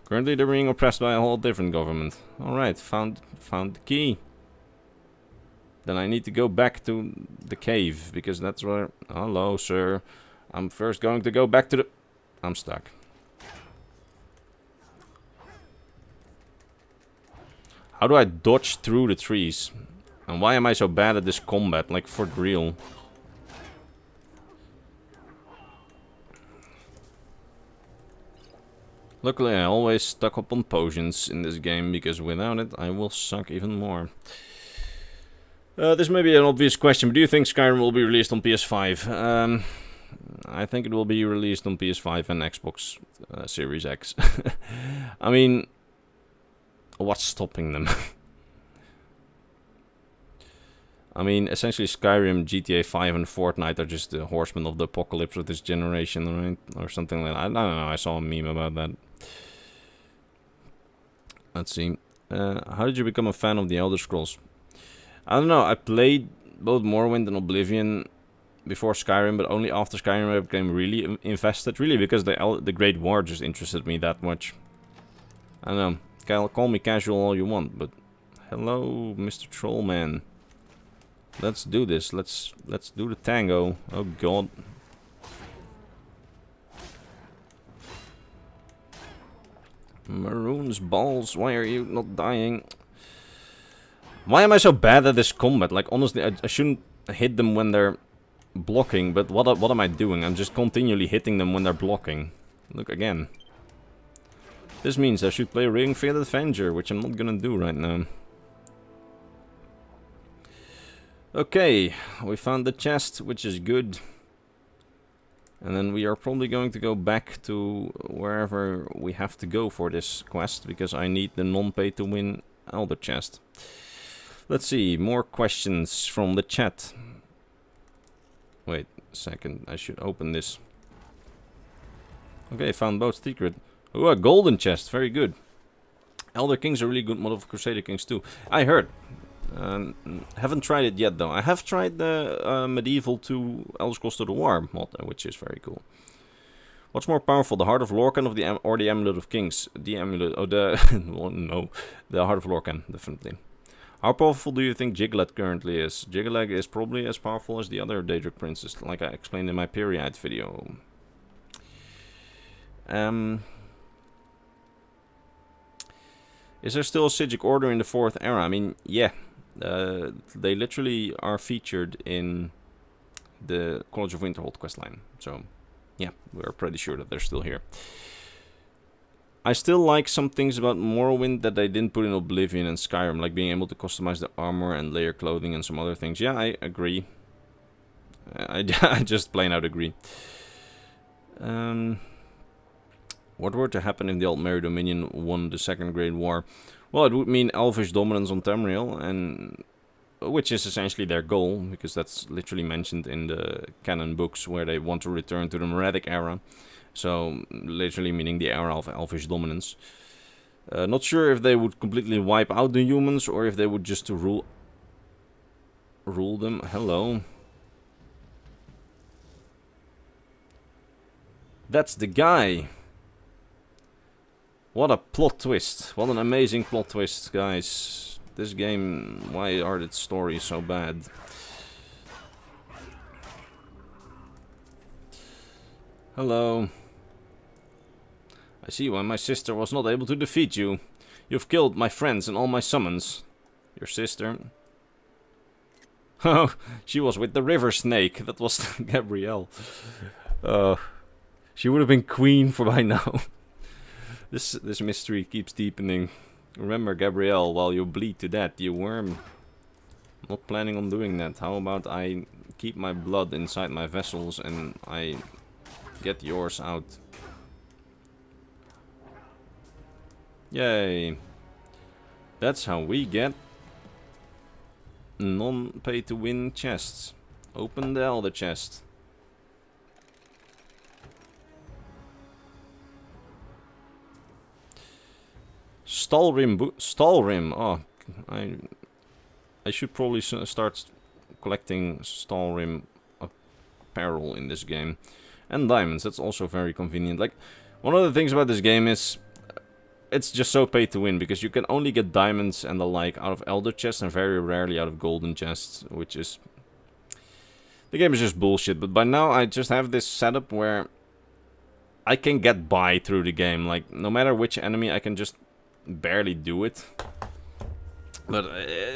Currently they're being oppressed by a whole different government. Alright, found the key. Then I need to go back to the cave, because that's where... Hello, sir. I'm first going to go back to the... I'm stuck. How do I dodge through the trees? And why am I so bad at this combat, like for real? Luckily, I always stock up on potions in this game, because without it, I will suck even more. This may be an obvious question, but do you think Skyrim will be released on PS5? I think it will be released on PS5 and Xbox Series X. I mean, what's stopping them? I mean, essentially Skyrim, GTA 5 and Fortnite are just the horsemen of the apocalypse of this generation, right? Or something like that. I don't know, I saw a meme about that. Let's see. How did you become a fan of the Elder Scrolls? I don't know, I played both Morrowind and Oblivion before Skyrim, but only after Skyrim I became really invested. Really, because the Great War just interested me that much. I don't know, call me casual all you want, but... Hello, Mr. Trollman. Let's do this. Let's do the tango. Oh god. Maroon's balls. Why are you not dying? Why am I so bad at this combat? Like honestly, I shouldn't hit them when they're blocking. But what am I doing? I'm just continually hitting them when they're blocking. Look again. This means I should play Ring Fit Avenger, which I'm not gonna do right now. Okay, we found the chest, which is good. And then we are probably going to go back to wherever we have to go for this quest, because I need the non-pay-to-win Elder chest. Let's see, more questions from the chat. Wait a second, I should open this. Okay, found both secret. Oh, a golden chest, very good. Elder King's a really good mod of Crusader Kings too. I heard. Haven't tried it yet though. I have tried the Medieval 2 Elder Scrolls to the War mod, which is very cool. What's more powerful, the Heart of Lorcan or the Amulet of Kings? The Amulet... Oh, well, no. The Heart of Lorcan, definitely. How powerful do you think Jiglet currently is? Jiglet is probably as powerful as the other Daedric princes, like I explained in my Period video. Is there still a Psijic Order in the 4th era? I mean, yeah. They literally are featured in the College of Winterhold questline. So, yeah, we're pretty sure that they're still here. I still like some things about Morrowind that they didn't put in Oblivion and Skyrim, like being able to customize the armor and layer clothing and some other things. Yeah, I agree. I just plain out agree. What were to happen if the Altmeri Dominion won the Second Great War? Well, it would mean Elvish dominance on Tamriel, and which is essentially their goal, because that's literally mentioned in the canon books where they want to return to the Moraddic era. So, literally meaning the era of Elvish dominance. Not sure if they would completely wipe out the humans, or if they would just rule them. Hello. That's the guy. What a plot twist. What an amazing plot twist, guys. This game, why are its stories so bad? Hello. I see why my sister was not able to defeat you. You've killed my friends and all my summons. Your sister? Oh, she was with the river snake. That was Gabrielle. She would have been queen for by now. This mystery keeps deepening. Remember, Gabrielle, while you bleed to death, you worm. Not planning on doing that. How about I keep my blood inside my vessels and I get yours out? Yay. That's how we get non-pay-to-win chests. Open the Elder chest. Stalrim. Oh, I should probably start collecting Stalrim apparel in this game. And diamonds, that's also very convenient. Like, one of the things about this game is it's just so pay to win, because you can only get diamonds and the like out of Elder chests and very rarely out of golden chests, which is... The game is just bullshit, but by now I just have this setup where I can get by through the game. Like, no matter which enemy, I can just barely do it. But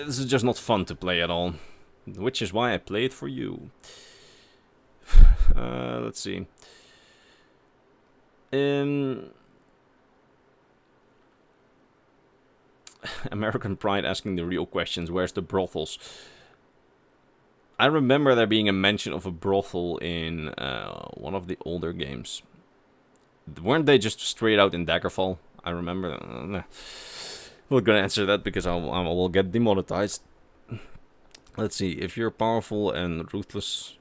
this is just not fun to play at all. Which is why I play it for you. Let's see. American Pride asking the real questions. Where's the brothels? I remember there being a mention of a brothel in one of the older games. Weren't they just straight out in Daggerfall? I remember. I'm not gonna answer that because I will get demonetized. Let's see. If you're powerful and ruthless,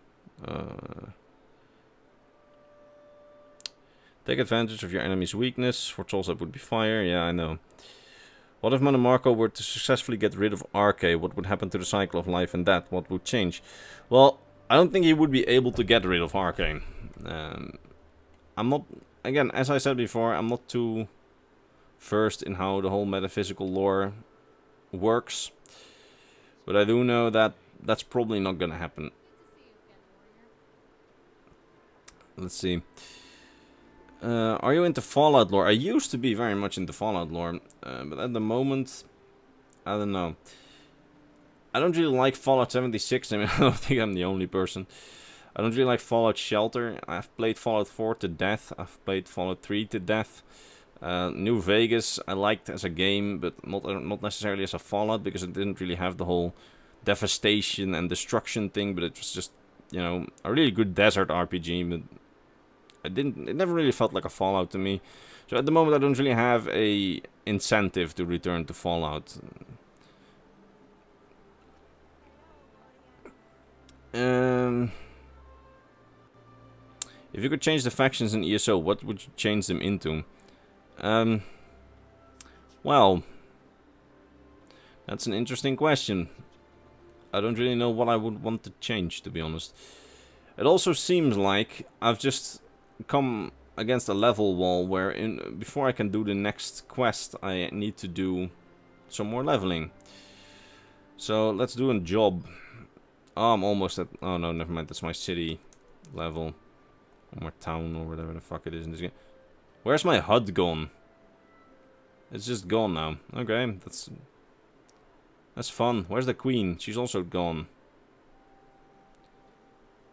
take advantage of your enemy's weakness. For trolls that would be fire. Yeah, I know. What if Monomarco were to successfully get rid of Arche? What would happen to the cycle of life and death? What would change? Well, I don't think he would be able to get rid of Arche. I'm not... Again, as I said before, I'm not too versed in how the whole metaphysical lore works. But I do know that that's probably not gonna happen. Let's see. Are you into Fallout lore? I used to be very much into Fallout lore, but at the moment, I don't know. I don't really like Fallout 76. I mean, I don't think I'm the only person. I don't really like Fallout Shelter. I've played Fallout 4 to death. I've played Fallout 3 to death. New Vegas I liked as a game, but not necessarily as a Fallout, because it didn't really have the whole devastation and destruction thing, but it was just, you know, a really good desert RPG, but it never really felt like a Fallout to me. So at the moment I don't really have a incentive to return to Fallout. If you could change the factions in ESO, what would you change them into? Well, that's an interesting question. I don't really know what I would want to change, to be honest. It also seems like I've just come against a level wall where before I can do the next quest, I need to do some more leveling. So let's do a job. Oh, I'm almost at... Oh no, never mind. That's my city level. Or my town or whatever the fuck it is in this game. Where's my HUD gone? It's just gone now. Okay, that's fun. Where's the queen? She's also gone.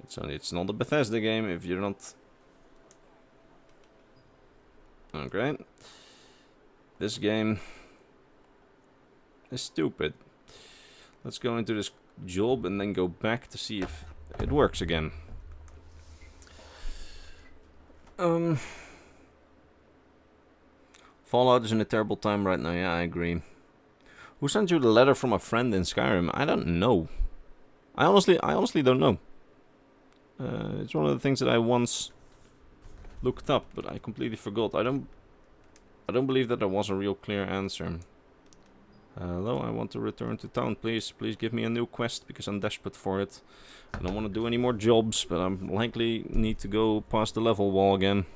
It's not a Bethesda game if you're not... Okay. This game is stupid. Let's go into this job and then go back to see if it works again. Fallout is in a terrible time right now. Yeah, I agree. Who sent you the letter from a friend in Skyrim? I don't know. I honestly don't know. It's one of the things that I once looked up, but I completely forgot. I don't believe that there was a real clear answer. Hello, I want to return to town, please. Please give me a new quest because I'm desperate for it. I don't want to do any more jobs, but I likely need to go past the level wall again.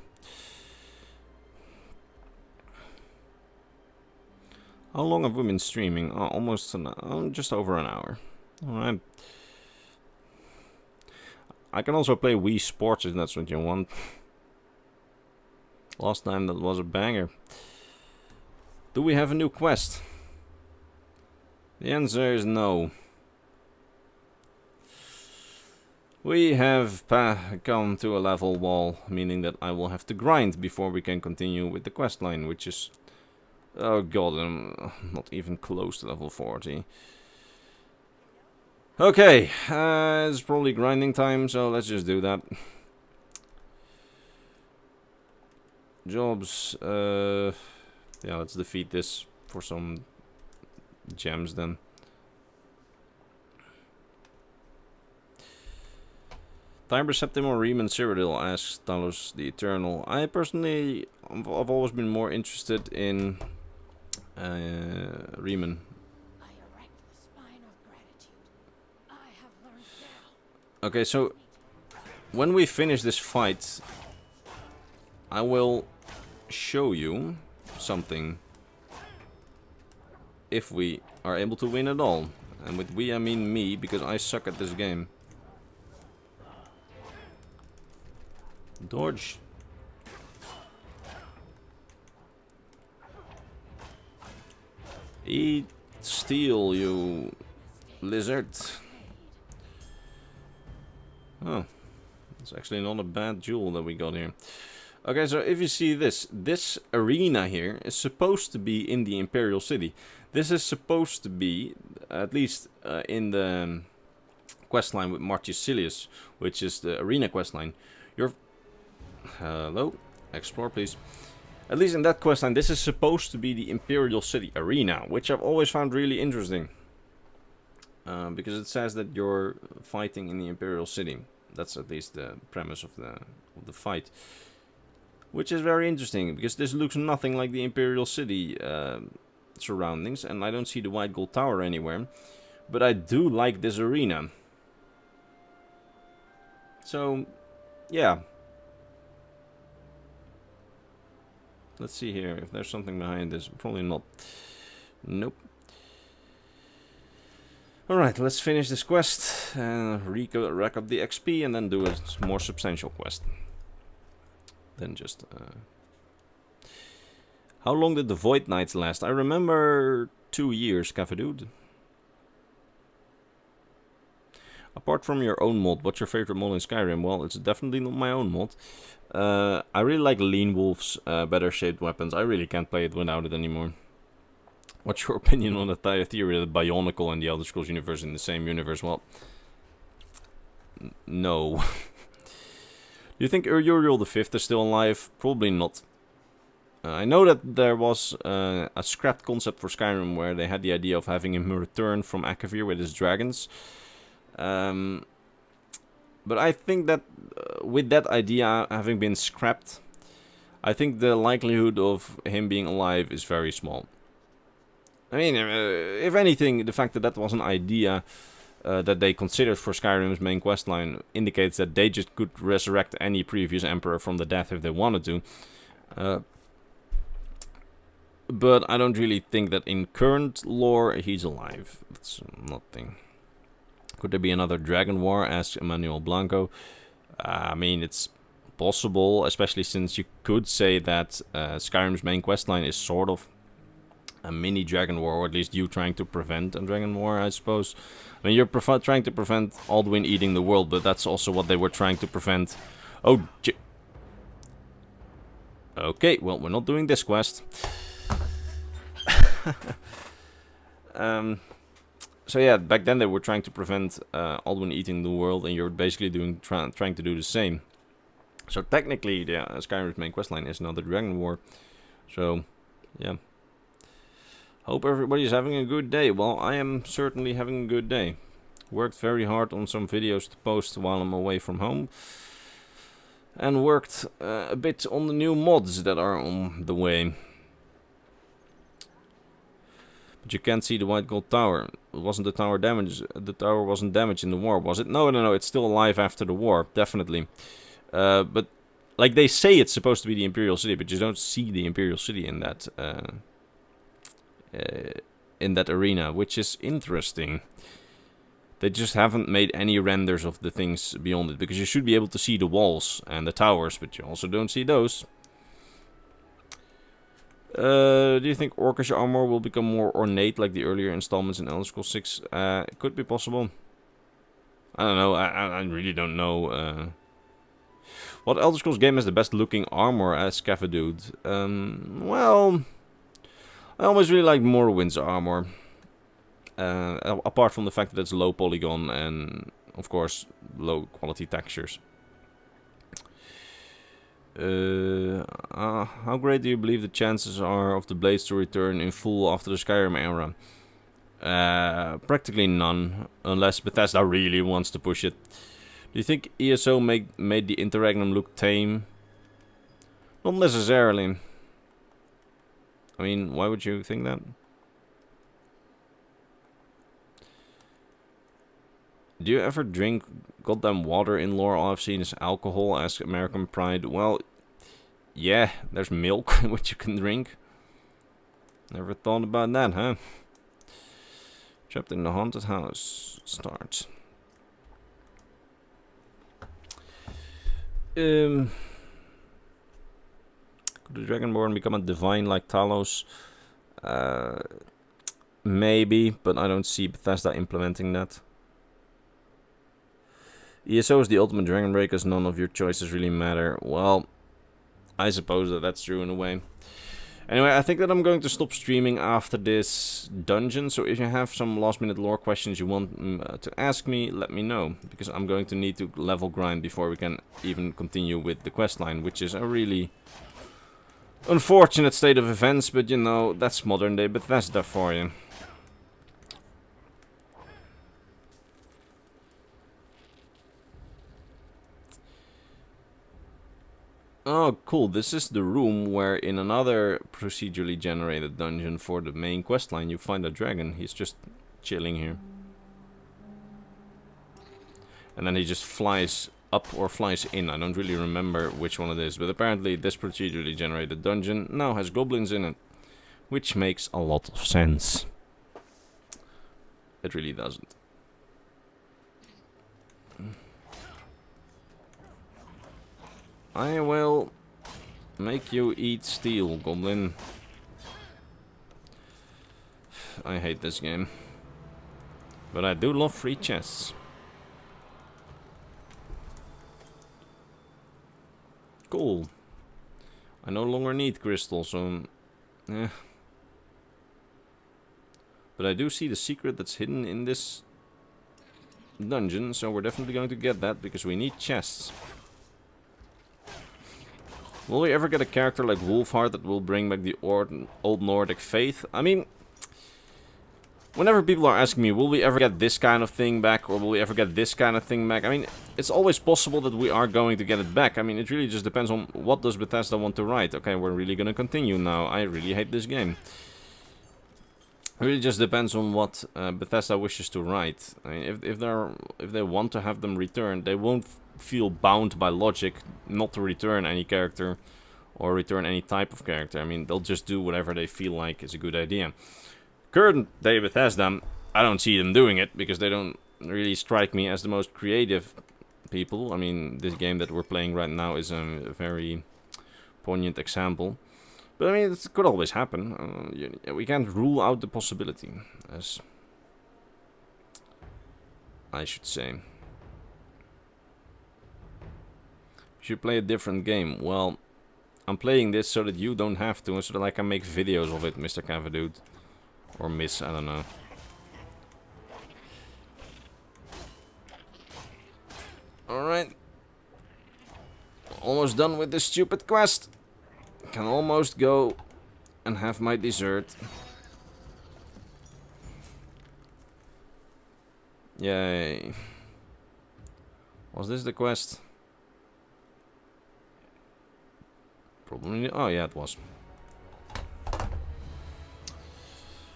How long have we been streaming? Oh, almost just over an hour. Alright. I can also play Wii Sports if that's what you want. Last time that was a banger. Do we have a new quest? The answer is no. We have come to a level wall, meaning that I will have to grind before we can continue with the quest line, which is... Oh god, I'm not even close to level 40. Okay, it's probably grinding time, so let's just do that. Jobs, yeah, let's defeat this for some gems then. Tiber Septim or Riemann Cyrodiil, asks Talos the Eternal. I personally, I've always been more interested in Riemann. Okay, so when we finish this fight, I will show you something. If we are able to win at all. And with we I mean me, because I suck at this game. Dodge. Eat steel, you lizard. Oh, it's actually not a bad jewel that we got here. Okay, so if you see this arena here is supposed to be in the Imperial City. This is supposed to be, at least in the questline with Martius Silius, which is the arena questline. Hello? Explore, please. At least in that questline, this is supposed to be the Imperial City arena, which I've always found really interesting. Because it says that you're fighting in the Imperial City. That's at least the premise of the fight. Which is very interesting, because this looks nothing like the Imperial City surroundings, and I don't see the White Gold Tower anywhere. But I do like this arena. So, yeah. Let's see here, if there's something behind this. Probably not. Nope. Alright, let's finish this quest, and rack up the XP, and then do a more substantial quest. Then just... How long did the Void Nights last? I remember 2 years, Cafedude. Apart from your own mod, what's your favorite mod in Skyrim? Well, it's definitely not my own mod. I really like Lean Wolf's better shaped weapons. I really can't play it without it anymore. What's your opinion on the theory that Bionicle and the Elder Scrolls universe in the same universe? Well, no. Do you think Uriel the Fifth is still alive? Probably not. I know that there was a scrapped concept for Skyrim where they had the idea of having him return from Akavir with his dragons. But I think that with that idea having been scrapped, I think the likelihood of him being alive is very small. I mean, if anything, the fact that that was an idea that they considered for Skyrim's main questline indicates that they just could resurrect any previous emperor from the death if they wanted to. But I don't really think that in current lore he's alive. That's nothing. Could there be another Dragon War? Asks Emmanuel Blanco. I mean, it's possible, especially since you could say that Skyrim's main questline is sort of a mini Dragon War, or at least you trying to prevent a Dragon War, I suppose. I mean, you're trying to prevent Alduin eating the world, but that's also what they were trying to prevent. Oh, okay, well, we're not doing this quest. So yeah, back then they were trying to prevent Alduin eating the world, and you're basically trying to do the same. So technically, yeah, Skyrim's main questline is not the Dragon War. So, yeah. Hope everybody's having a good day. Well, I am certainly having a good day. Worked very hard on some videos to post while I'm away from home. And worked a bit on the new mods that are on the way. But you can't see the white gold tower. Wasn't the tower damaged? The tower wasn't damaged in the war, was it? No, it's still alive after the war, definitely. But like they say, it's supposed to be the Imperial City, but you don't see the Imperial City in that arena, which is interesting. They just haven't made any renders of the things beyond it, because you should be able to see the walls and the towers, but you also don't see those. Do you think Orcish armor will become more ornate like the earlier installments in Elder Scrolls 6? It could be possible. I don't know. I really don't know. What Elder Scrolls game has the best looking armor? Asks Cavadude. Well, I always really like Morrowind's armor. Apart from the fact that it's low polygon and, of course, low quality textures. How great do you believe the chances are of the blades to return in full after the Skyrim era? Practically none, unless Bethesda really wants to push it. Do you think ESO made the Interregnum look tame? Not necessarily. I mean, why would you think that? Do you ever drink goddamn water in lore? All I've seen is alcohol, asks American Pride. Well, yeah, there's milk which you can drink. Never thought about that, huh? Trapped in the haunted house. Start. Could the Dragonborn become a divine like Talos? Maybe, but I don't see Bethesda implementing that. ESO is the ultimate Dragon Break, as none of your choices really matter. Well, I suppose that's true in a way. Anyway, I think that I'm going to stop streaming after this dungeon. So if you have some last minute lore questions you want to ask me, let me know. Because I'm going to need to level grind before we can even continue with the questline. Which is a really unfortunate state of events. But you know, that's modern day Bethesda for you. Oh, cool. This is the room where in another procedurally generated dungeon for the main questline you find a dragon. He's just chilling here. And then he just flies up or flies in. I don't really remember which one it is. But apparently this procedurally generated dungeon now has goblins in it. Which makes a lot of sense. It really doesn't. I will make you eat steel, goblin. I hate this game. But I do love free chests. Cool. I no longer need crystals, so... eh. But I do see the secret that's hidden in this dungeon, so we're definitely going to get that, because we need chests. Will we ever get a character like Wolfheart that will bring back the old Nordic faith? I mean, whenever people are asking me, will we ever get this kind of thing back, or will we ever get this kind of thing back? I mean, it's always possible that we are going to get it back. I mean, it really just depends on what does Bethesda want to write. Okay, we're really going to continue now. I really hate this game. It really just depends on what Bethesda wishes to write. I mean, if they want to have them returned, they won't feel bound by logic not to return any character or return any type of character. I mean, they'll just do whatever they feel like is a good idea. Current day Bethesda, I don't see them doing it because they don't really strike me as the most creative people. I mean, this game that we're playing right now is a very poignant example. But I mean, it could always happen. We can't rule out the possibility, as I should say. We should play a different game. Well, I'm playing this so that you don't have to, and so that I can make videos of it, Mr. Cavadude. Or Miss, I don't know. Alright. Almost done with this stupid quest. Can almost go and have my dessert. Yay. Was this the quest? Probably. Oh yeah, it was.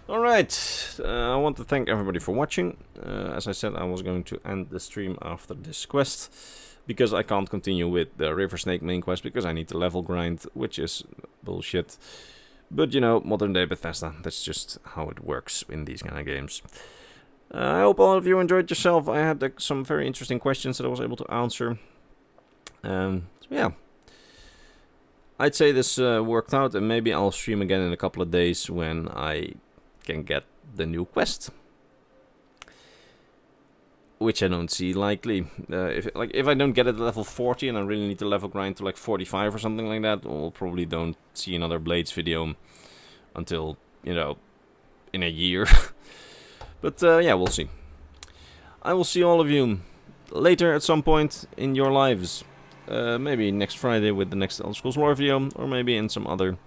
Alright, I want to thank everybody for watching. As I said, I was going to end the stream after this quest, because I can't continue with the River Snake main quest, because I need to level grind, which is bullshit. But you know, modern day Bethesda, that's just how it works in these kind of games. I hope all of you enjoyed yourself. I had some very interesting questions that I was able to answer. So yeah. I'd say this worked out, and maybe I'll stream again in a couple of days when I can get the new quest, which I don't see likely. If I don't get it at level 40 and I really need to level grind to like 45 or something like that, we'll probably don't see another Blades video until, you know, in a year. But yeah, we'll see. I will see all of you later at some point in your lives. Maybe next Friday with the next Elder Scrolls Lore video, or maybe in some other